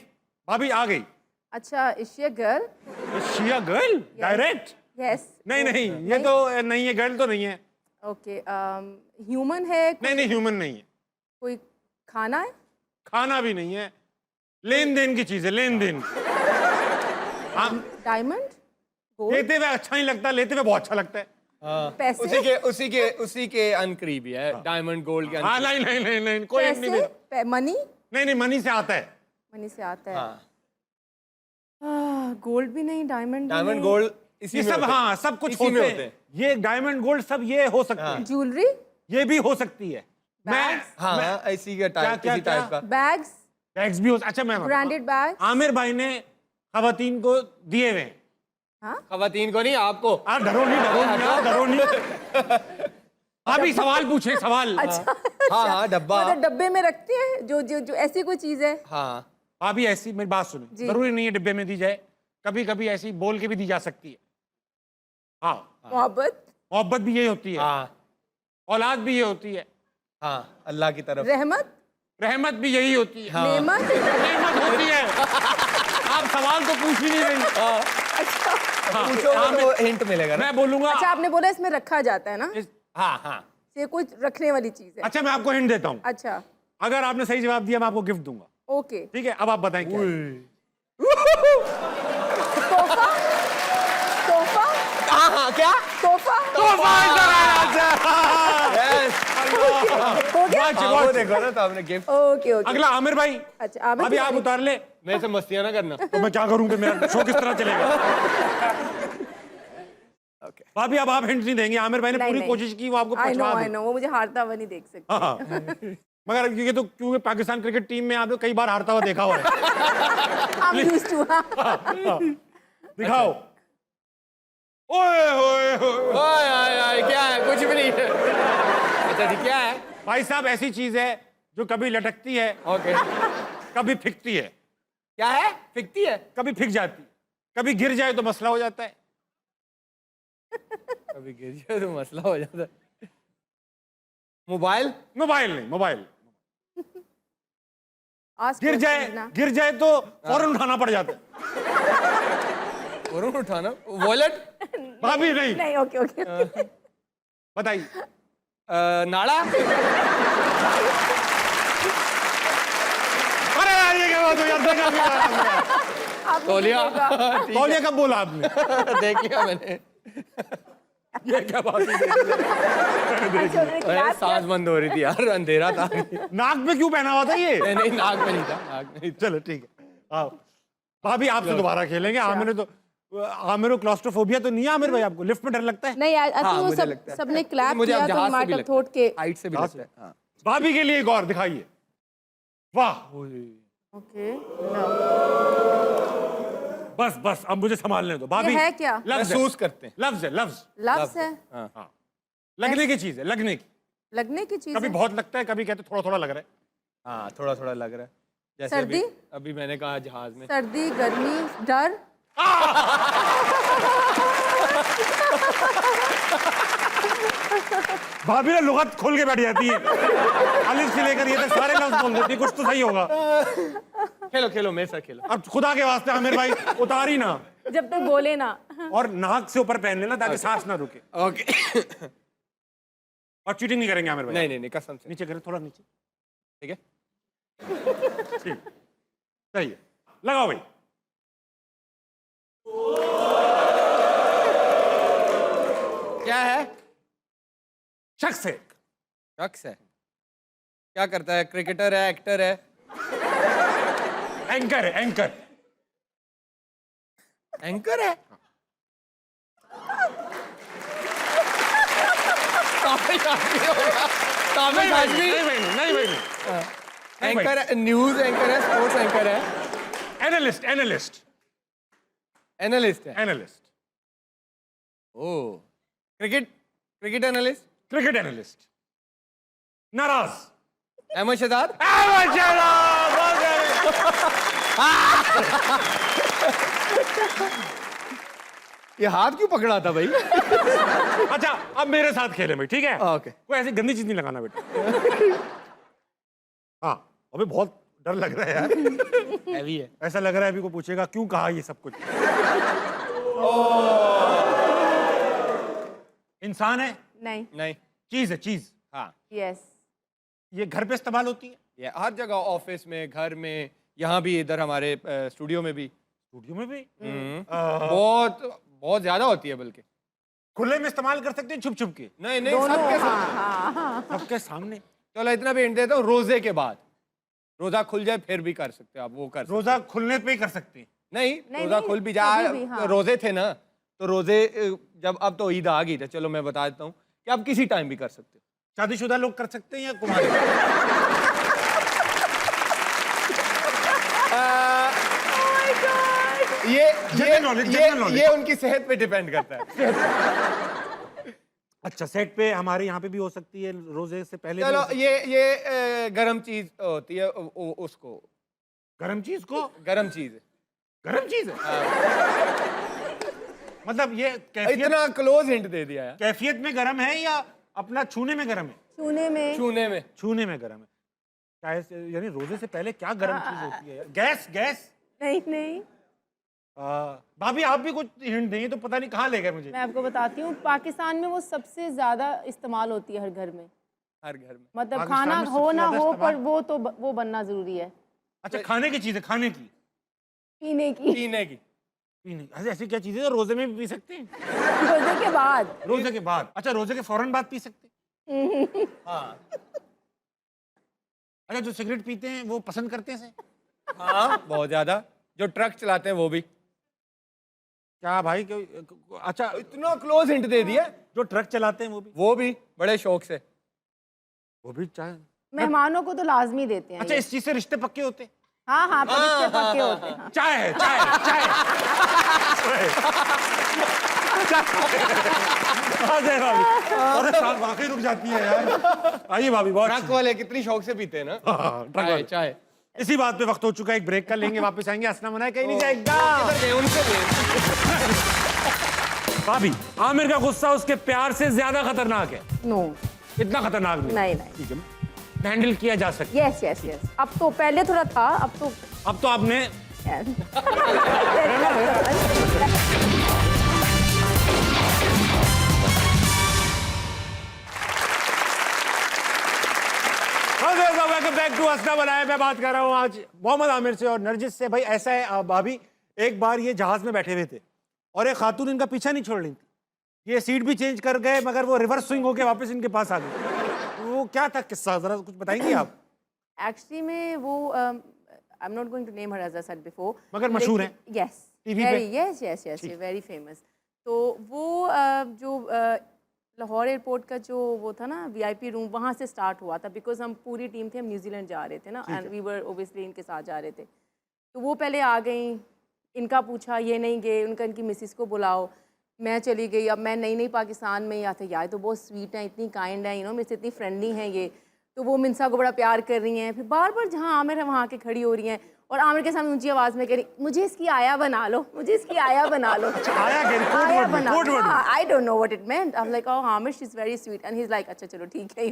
भाभी आ गई। अच्छा, is she a girl? Shia girl direct? Yes. नहीं, ये तो नहीं है, गर्ल तो नहीं है। ओके, ह्यूमन है? नहीं, ह्यूमन नहीं है। कोई खाना है? खाना भी नहीं है, लेन देन की चीज है, लेन देन। डायमंड? लेते हुए अच्छा नहीं लगता, लेते हुए बहुत अच्छा लगता है। पैसे? उसी के अनकरीबी है, डायमंड गोल्ड के हाँ, नहीं, कोई hint नहीं देगा। मनी? नहीं, मनी से आता है। मनी से आता है। गोल्ड भी नहीं, डायमंड? डायमंड गोल्ड ये सब, हाँ सब कुछ होते हैं। ये डायमंड गोल्ड सब ये हो सकते हैं। ज्वेलरी? ये भी हो सकती है। बैग्स? हाँ, इसी का टाइप, किसी टाइप का। बैग्स? टैक्स भी हो। अच्छा मैं ब्रांडेड बैग। आमिर भाई ने खवातीन को दिए हुए हैं। हाँ खवातीन को नहीं, आपको। डरो नहीं यार, डरो नहीं। अभी सवाल पूछे, सवाल। अच्छा हाँ, डब्बा। मतलब डब्बे में रखते हैं जो जो जो ऐसी कोई चीज है। हाँ, भाभी ऐसी मेरी बात सुनो, जी। जरूरी नहीं है डिब्बे में दी जाए, कभी कभी ऐसी बोल के भी दी जा सकती है। हाँ, मोहब्बत, मोहब्बत भी यही होती है, हाँ, औलाद भी ये होती है, हाँ, अल्लाह की तरफ। रहमत, रहमत भी यही होती है, नेमत। नेमत होती है। आप सवाल तो पूछ ही नहीं रही। हाँ, पूछो तो हिंट मिलेगा ना। मैं बोलूंगा। अच्छा आपने बोला इसमें रखा जाता है ना, हाँ, हाँ। ये कुछ रखने वाली चीज है। अच्छा मैं आपको हिंट देता हूँ, अच्छा अगर आपने सही जवाब दिया मैं आपको गिफ्ट दूंगा। ओके। ठीक है, अब आप बताएं क्या है? तोहफा, तोहफा, हाँ, हाँ, क्या? तोहफा। Yes। हो गया। हाँ, वो देखो ना, तो आपने गिफ्ट। Okay okay. अगला आमिर भाई। अच्छा आमिर अभी की आप बारी। उतार ले, मेरे से मस्तियां ना करना। तो मैं क्या करूं कि मेरा शो किस तरह चलेगा। ओके। भाभी अब आप हिंट नहीं देंगे, आमिर भाई ने नहीं, पूरी नहीं। कोशिश की वो आपको I know पछवा I they. No, वो मुझे हारता हुआ नहीं देख सकते। हाँ। मगर क्योंकि पाकिस्तान क्रिकेट टीम में आपने कई बार हारता हुआ देखा हुआ है। I'm used to, हाँ। दिखाओ। ओए ओए ओए। ओए, ओए, ओए, क्या है? कुछ भी नहीं है। अच्छा जी, क्या है? भाई साहब ऐसी चीज है जो कभी लटकती है, ओके। कभी फिकती है, क्या है? फिकती है? कभी फिक जाती है, कभी गिर जाए तो मसला हो जाता है। कभी गिर जाए तो मसला हो जाता है। मोबाइल? मोबाइल नहीं, मोबाइल Ask गिर questions ना। जाए तो फौरन उठाना पड़ जाता है। और उठाना? वॉलेट? भाभी नहीं, नहीं ओके ओके। बताइए। नाड़ा? अरे यार ये क्या बात हो यार, देखा भी यार। आपने तौलिया? देखा। तौलिया कब बोला आपने? देख लिया मैंने। ये क्या बात हुई? अच्छा, उन्होंने अरे clap सांस बंद हो रही थी यार, अंधेरा था। नाक में क्यों पहना हुआ था ये? नहीं, नहीं, नाक में नहीं था, नाक में नहीं था। चलो ठीक है, आओ भाभी आपसे दोबारा खेलेंगे। आमिर तो आमिर को क्लॉस्ट्रोफोबिया तो नहीं है आमिर भाई, आपको लिफ्ट में डर लगता है? नहीं आई हाँ, थिंक वो मुझे सब लगता है। सबने क्लैप मुझे किया अब तो जहाज से मार्ट भी ऑफ लगता थॉट के। हाइट से भी लगता है। हाँ। भाभी के लिए एक और दिखाइए। वाह, ओके नो, बस बस अब मुझे संभालने दो भाभी। ये है क्या? लफ्ज है, महसूस करते हैं। लफ्ज है, लफ्ज। लव्स है, हाँ, लगने की चीज है, लगने की। लगने की चीज कभी है। बहुत लगता है, कभी कहते थोड़ा थोड़ा लग रहा है। हाँ, थोड़ा थोड़ा लग रहा है। जैसे सर्दी? अभी मैंने कहा जहाज में। सर्दी, गर्मी, डर। भाभी ने लुगत खोल के बैठ जाती है, अलिफ से लेकर ये तक सारे लफ्ज बोल देती है, कुछ तो सही होगा। खेलो खेलो, मेरे साथ खेलो। अब खुदा के वास्ते आमिर भाई उतारी ना, जब तक बोले ना। और नाक से ऊपर पहन लेना ताकि सांस ना रुके। ओके। और चीटिंग नहीं करेंगे आमिर भाई। नहीं, नहीं, नहीं, कसम से। नीचे करें, थोड़ा नीचे। ठीक है? ठीक, सही है, लगाओ भाई। क्या है? शख्स है, शख्स है। क्या करता है? क्रिकेटर है, एक्टर है? एंकर है, एंकर। एंकर है? काफी आदमी होगा। काफी नहीं भाई, आदमी। नहीं भाई, नहीं भाई, नहीं। एंकर है, न्यूज एंकर है, स्पोर्ट्स एंकर है, एनालिस्ट, एनालिस्ट, एनालिस्ट है। एनालिस्ट, ओ, क्रिकेट एनालिस्ट? Cricket analyst. नाराज। अहमद शहजाद? ये हाथ क्यों पकड़ा था भाई? अच्छा अब मेरे साथ खेले भाई, ठीक है? ओके। कोई ऐसी गंदी चीज नहीं लगाना बेटा। हाँ, अबे बहुत डर लग रहा है यार। हैवी है। ऐसा लग रहा है अभी को पूछेगा क्यों कहा ये सब कुछ। इंसान है? नहीं। नहीं। चीज है, चीज। हाँ। यस। ये घर पे इस्तेमाल होती है? ये हर जगह, ऑफिस में, घर में, यहाँ भी, इधर हमारे स्टूडियो में भी। स्टूडियो में भी? बहुत बहुत ज्यादा होती है बल्कि। खुले में इस्तेमाल कर सकते हैं, छुप छुप के? नहीं नहीं, दोनों, सबके हाँ, सामने। हाँ, हाँ। सबके सामने। चलो इतना भी हिंट देता हूँ, रोजे के बाद। रोजा खुल जाए फिर भी कर सकते हो आप, वो कर सकते हो। रोजा खुलने पे ही कर सकते हैं? नहीं, नहीं, रोजा नहीं, खुल भी कभी जाए भी, हाँ। तो रोजे थे ना, तो रोजे जब, अब तो ईद आ गई था, चलो मैं बता देता हूँ कि आप किसी टाइम भी कर सकते हो। शादीशुदा लोग कर सकते हैं या कुमारी? General knowledge. ये उनकी सेहत पे डिपेंड करता है। अच्छा, सेट पे हमारे यहाँ पे भी हो सकती है रोजे से पहले। चलो ये गरम चीज होती है उसको। गरम चीज को गरम चीज है। गरम चीज है मतलब ये कैफियत, इतना क्लोज हिंट दे दिया है। कैफियत में गरम है या अपना छूने में गरम है? छूने में। छूने में गरम है। यानी रोजे से पहले क्या गरम चीज होती है? गैस? नहीं। भाभी आप भी कुछ हिंट देंगे तो पता नहीं कहाँ ले गए मुझे। मैं आपको बताती हूँ, पाकिस्तान में वो सबसे ज्यादा इस्तेमाल होती है हर घर में। मतलब पाकिस्तान खाना में हो सबसे ना ज्यादा हो, इस्तेमाल? पर वो बनना जरूरी है। अच्छा, खाने की चीज है, खाने की, पीने की। पीने की। ऐसी क्या चीजें रोजे में भी पी सकते हैं? रोजे के बाद। रोजे के बाद? अच्छा, रोजे के फौरन बाद पी सकते हैं? हाँ। अच्छा, जो सिगरेट पीते हैं वो पसंद करते हैं? हाँ, बहुत ज्यादा। जो ट्रक चलाते हैं वो भी। क्या भाई? अच्छा, इतना क्लोज हिंट दे दिया। जो ट्रक चलाते हैं वो भी बड़े शौक से। वो भी चाय। मेहमानों को तो लाजमी देते हैं। अच्छा, इस चीज से रिश्ते पक्के होते हैं? हाँ, पक्के होते हैं। हाँ। चाय है। अरे साहब, वाकई रुक जाती है यार। आइए भाभी, बहुत ट्रक वाले कितनी शौक से पीते हैं ना। ट्रक वाले। चाय। इसी बात पे वक्त हो चुका है, एक ब्रेक कर लेंगे, वापस आएंगे। हंसना मना कहीं नहीं जाएगा। भाभी, आमिर का गुस्सा उसके प्यार से ज्यादा खतरनाक है? नो। इतना खतरनाक नहीं? ठीक है, हैंडल किया जा सकता है। यस। अब तो पहले थोड़ा था, अब तो आपने वेलकम बैक टू हंसना बनाए। मैं बात कर रहा हूँ आज मोहम्मद आमिर से और नरजिस से। भाई ऐसा है भाभी, एक बार ये जहाज में बैठे हुए थे और एक खातून इनका पीछा नहीं छोड़ रही थी। ये सीट भी चेंज कर गए मगर वो रिवर्स स्विंग होके वापस इनके पास आ गई। वो क्या था किस्सा, जरा कुछ बताएंगे आप? एक्चुअली में वो I am not going to name her as I said before, मगर मशहूर है। यस, टीवी पे। Yes, very famous. तो वो जो लाहौर एयरपोर्ट का जो वो था ना VIP रूम, वहाँ से स्टार्ट हुआ था। बिकॉज हम पूरी टीम थे, हम न्यूजीलैंड जा रहे थे ना, एंड वी वर ओबियसली इनके साथ जा रहे थे। तो वो पहले आ गई, इनका पूछा, ये नहीं गए, इनकी मिसिस को बुलाओ, मैं चली गई। अब मैं नई पाकिस्तान में ही आते, यार तो बहुत स्वीट है, इतनी काइंड है, मेरे से इतनी फ्रेंडली हैं ये। तो वो मिनसा को बड़ा प्यार कर रही हैं। फिर बार बार जहाँ आमिर है वहाँ आके खड़ी हो रही हैं और आमिर के सामने ऊंची आवाज़ में कह रही, मुझे इसकी आया बना लो, मुझे इसकी आया बना लो। आया बना लो। I don't know what it meant. I am like, oh Aamir, she is very sweet. And he is like, अच्छा चलो ठीक है।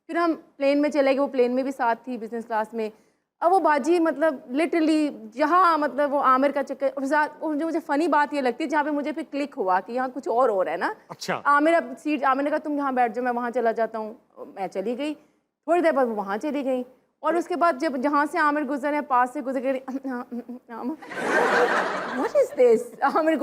फिर हम प्लेन में चले गए, वो प्लेन में भी साथ थी, बिजनेस क्लास में। अब वो बाजी मतलब लिटरली जहाँ मतलब वो आमिर का चक्कर, मुझे फ़नी बात ये लगती है जहाँ पे मुझे फिर क्लिक हुआ कि यहाँ कुछ और हो रहा है ना। अच्छा। आमिर ने कहा तुम यहाँ बैठ जाओ, मैं वहाँ चला जाता हूँ। मैं चली गई, थोड़ी देर बाद वो वहाँ चली गई और उसके बाद जब जहाँ से आमिर गुजरे, पास से गुजर गई, व्हाट इज दिस? आमिर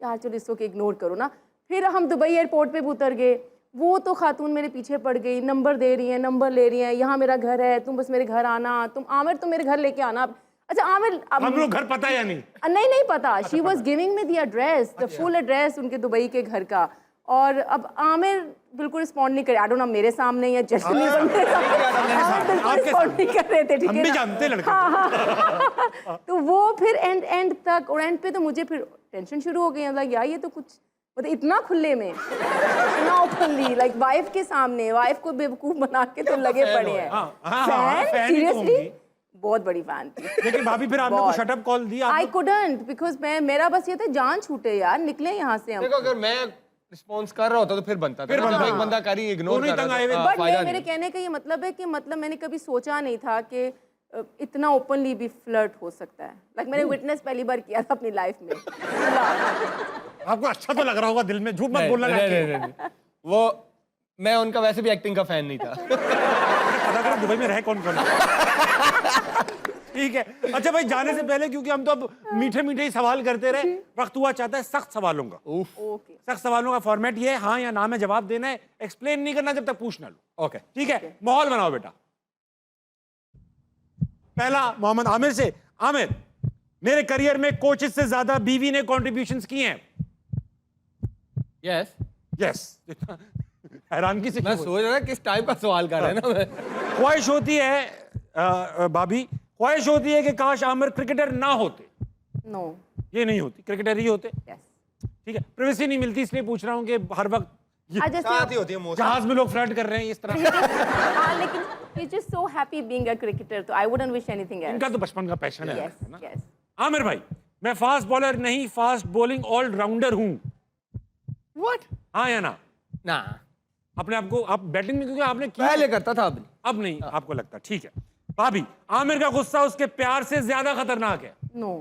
यार चलो इसको इग्नोर करो ना। फिर हम दुबई एयरपोर्ट पे भी उतर गए, वो तो खातून मेरे पीछे पड़ गई, नंबर दे रही है, नंबर ले रही है, यहाँ मेरा घर है, तुम बस मेरे घर आना, तुम आमिर तुम मेरे घर लेके आना। अच्छा आमिर, हम लोग घर पता या नहीं? नहीं पता। She was giving me the address, the full address उनके दुबई के घर का। और अब आमिर बिल्कुल रिस्पॉन्ड नहीं करे। आई डोंट नो मेरे सामने या जश्न बिल्कुल रिस्पॉन्ड नहीं कर रहे थे। ठीक है, हम भी जानते हैं लड़के। हाँ। तो वो फिर एंड तक, और एंड पे तो मुझे फिर टेंशन शुरू हो गई। लाइक यार ये तो कुछ मतलब इतना खुले में, इतना ओपनली, लाइक वाइफ के सामने, वाइफ को बेवकूफ बना के तो लगे पड़े हैं। सीरियसली बहुत बड़ी फैन थी। लेकिन भाभी फिर आपने को शट अप कॉल दिया? आई कुडंट, बिकॉज मेरा बस ये था जान छूटे यार, निकले यहाँ से हम। देखो अगर मैं रिस्पॉन्स कर रहा होता तो फिर बनता था। जब एक बंदा करी इग्नोर कर रहा था, बट मेरे कहने का ये मतलब है कि मतलब मैंने कभी सोचा नहीं था कि इतना ओपनली भी फ्लर्ट हो सकता है। लाइक मैंने विटनेस पहली बार किया था अपनी लाइफ में। आपको अच्छा तो लग रहा होगा दिल में, झूठ मत बोलना। नहीं। वो मैं उनका वैसे भी एक्टिंग का फैन नहीं था। पता करो दुबई में रहे कौन कौन। ठीक है। अच्छा भाई, जाने से पहले, क्योंकि हम तो अब मीठे मीठे ही सवाल करते रहे, वक्त हुआ चाहता है सख्त सवालों का। सख्त सवालों का फॉर्मेट ये है, हाँ या ना में जवाब देना है, एक्सप्लेन नहीं करना जब तक पूछ ना लो। ओके ठीक है, माहौल बनाओ बेटा। पहला मोहम्मद आमिर से। आमिर, मेरे करियर में कोचेस से ज्यादा बीवी ने कॉन्ट्रीब्यूशंस किए हैं? यस। हैरानगी से मैं सोच रहा किस टाइप का सवाल कर रहे हैं ना। ख्वाहिश होती है भाभी, ख्वाहिश होती है कि काश आमिर क्रिकेटर ना होते? नो। ये नहीं होती, क्रिकेटर ही होते। Yes. ठीक है, प्राइवेसी नहीं मिलती, इसलिए पूछ रहा हूँ कि हर वक्त I just साथ ही होती है मोस्टली। जहाज में लोग फ्लर्ट कर रहे हैं इस तरह। हाँ, लेकिन he's just so happy being a cricketer, so I wouldn't wish anything else. इनका तो बचपन का पैशन है Yes, ना। yes. आमिर भाई, मैं फास्ट बॉलर नहीं, फास्ट बॉलिंग ऑलराउंडर हूँ। व्हाट? हाँ या ना? ना, अपने आपको, आप बैटिंग में क्योंकि आपने किया, पहले करता था, अब नहीं आपको लगता। ठीक है भाभी, आमिर का गुस्सा उसके प्यार से ज्यादा खतरनाक है। No.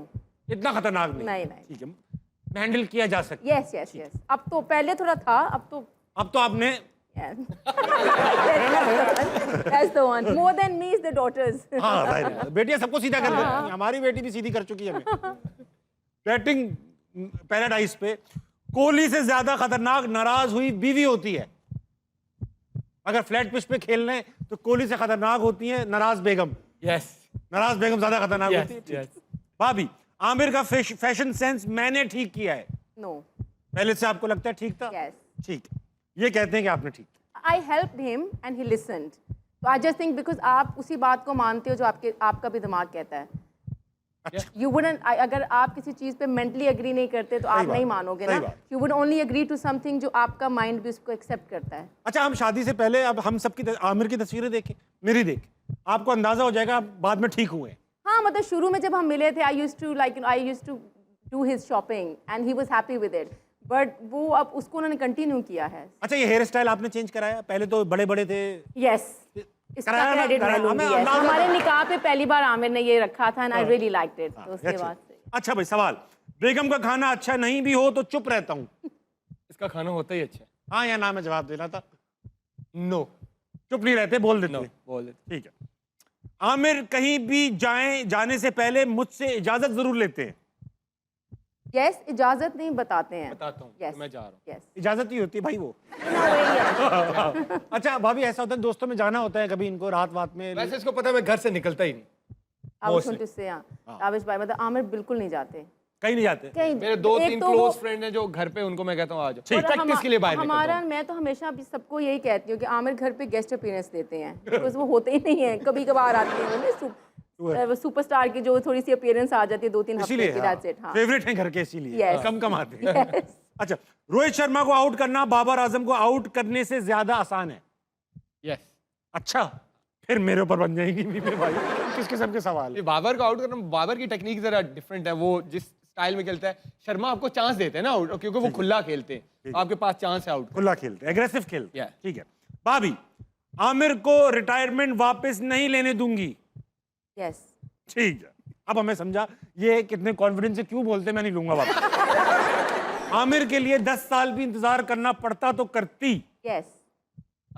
इतना खतरनाक नहीं। नहीं, नहीं। ठीक है, हैंडल किया जा सकता है। Yes, yes, yes. अब तो पहले थोड़ा था, अब तो आपने yes. That's the one. More than me is the daughters. हाँ जाहिर है, बेटियां सबको सीधा कर देती हैं। हमारी बेटी भी सीधी कर चुकी है हमें। बैटिंग पैराडाइज पे कोहली से ज्यादा खतरनाक नाराज हुई बीवी होती है। अगर फ्लैट पिच पे खेलने तो कोहली से खतरनाक होती है नाराज बेगम। यस, नाराज बेगम ज्यादा खतरनाक होती है। यस। भाभी, आमिर का फैशन सेंस मैंने ठीक किया है। No. पहले से आपको लगता है ठीक था? Yes. ठीक है, ये कहते हैं कि आपने ठीक किया। I helped him and he listened. So I just think because आप उसी बात को मानते हो जो आपका भी दिमाग कहता है. You wouldn't, अगर आप किसी चीज़ पे mentally agree नहीं करते तो आप बात, नहीं मानोगे सही ना. बात। You would only agree to something जो आपका mind भी उसको accept करता है. अच्छा, हम शादी से पहले अब हम सबकी आमिर की तस्वीरें देखें, मेरी देख, आपको अंदाजा हो जाएगा आप बाद में ठीक हुए हैं। हाँ, मतलब शुरू में जब हम मिले थे I used to do his shopping and he was happy with it. But वो अब उसको उन्होंने continue किया है. अच्छा, ये हेयर स्टाइल आपने चेंज कराया? पहले तो बड़े बड़े थे। Yes. इसका कराया ना, credit मैं कराया। लूंगी. हमें Yes. अंदाजा- हमारे निकाह पे पहली बार आमिर ने ये रखा था and I really liked it. तो उसके अच्छा। बाद से. अच्छा भाई, सवाल, बेगम का खाना अच्छा नहीं भी हो तो चुप रहता हूँ, इसका खाना होता ही अच्छा है। हाँ या ना में जवाब देना था। नो, चुप नहीं रहते, बोल देते। नो, बोल देते। ठीक है। आमिर कहीं भी जाने से पहले मुझसे इजाजत जरूर लेते हैं। Yes, इजाजत नहीं बताते हैं. बताता हूँ Yes. कि मैं जा रहा हूँ। Yes. इजाजत ही होती है भाई वो। In a way, yes. अच्छा भाभी, ऐसा होता है दोस्तों में जाना होता है कभी इनको रात में? वैसे इसको पता है मैं घर से निकलता ही नहीं। I was Mostly. going to say, हाँ. आविश भाई, मतलब आमिर बिल्कुल नहीं जाते. कहीं नहीं जाते? कहीं. मेरे 2-3 एक तो क्लोज वो- फ्रेंड हैं जो घर पे, उनको मैं कहता हूँ आ जाओ। और प्रैक्टिस के लिए बाहर निकलता हमारा, हूँ। मैं तो हमेशा अभी सबको यही कहती हूँ कि आमिर घर पे गेस्ट अपीयरेंस देते हैं, बिकॉज वो होते ही नहीं है, कभी कभार आते हैं। वो सुपरस्टार की जो थोड़ी सी अपीयरेंस आ जाती है 2-3 हफ्ते इसीलिए की, that's it. हाँ. फेवरेट हैं घर के, इसीलिए Yes. कम आते हैं। Yes. अच्छा, रोहित शर्मा को आउट करना बाबर आजम को आउट करने से ज्यादा आसान है। यस। अच्छा, फिर मेरे ऊपर बन जाएगी बीबी भाई। किस किस्म के सवाल? ये बाबर को आउट करना, बाबर की टेक्निक जरा डिफरेंट है। वो जिस स्टाइल में खेलता है, शर्मा आपको चांस देते हैं ना आउट, क्योंकि वो खुला खेलते हैं, आपके पास चांस है आउट। खुला खेलते, एग्रेसिव खेलते। Yeah. ठीक है भाभी, आमिर को रिटायरमेंट वापस नहीं लेने दूंगी। Yes. ठीक है, अब हमें समझा ये कितने कॉन्फिडेंस से क्यों बोलते, मैं नहीं लूंगा वापस। आमिर के लिए 10 साल भी इंतजार करना पड़ता तो करती। Yes.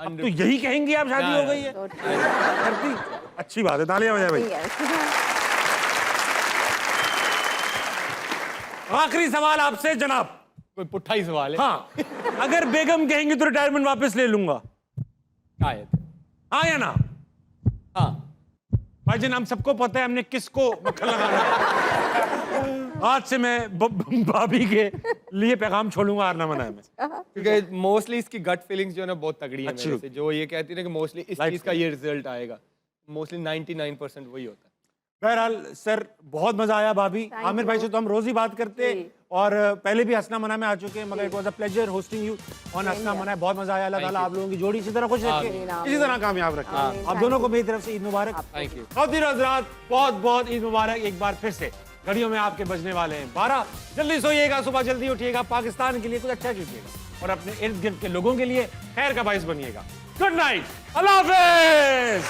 अब तो यही कहेंगी आप शादी हो गई है, So, करती। अच्छी बात है, तालियां बजाएं भाई। yes. आखिरी सवाल आपसे जनाब। कोई पुट्ठा ही सवाल है। हाँ, अगर बेगम कहेंगी तो रिटायरमेंट वापस ले लूंगा, शायद। हाँ या ना? हाँ। भाईजान, हम सबको पता है हमने किसको मक्खन लगाना है। आज से मैं भाभी के लिए पैगाम छोड़ूंगा, हार ना मनाए में। क्योंकि मोस्टली इसकी गट फीलिंग्स जो है ना बहुत तगड़ी है अच्छी मेरे से, जो ये कहती है ना कि मोस्टली इस Light चीज का ये रिजल्ट आएगा, मोस्टली 99% वही होता है। बहरहाल सर, बहुत मजा आया भाभी। Thank Aamir you. भाई से तो हम रोज ही बात करते जी। और पहले भी हंसना मना में आ चुके हैं, मगर it was a pleasure hosting you on हंसना मना। बहुत मजा आया। अल्लाह ताला आप लोगों की जोड़ी इसी तरह खुश रखे, इसी तरह कामयाब रखे। आप दोनों को मेरी तरफ से ईद मुबारक। Thank you. खातिन हज़रात, बहुत बहुत ईद मुबारक एक बार फिर से। घड़ियों में आपके बजने वाले हैं 12। जल्दी सोइएगा, सुबह जल्दी उठिएगा, पाकिस्तान के लिए कुछ अच्छा कीजिएगा और अपने इर्द गिर्द के लोगों के लिए खैर का बाइस बनिएगा। गुड नाइट, अल्लाह हाफिज।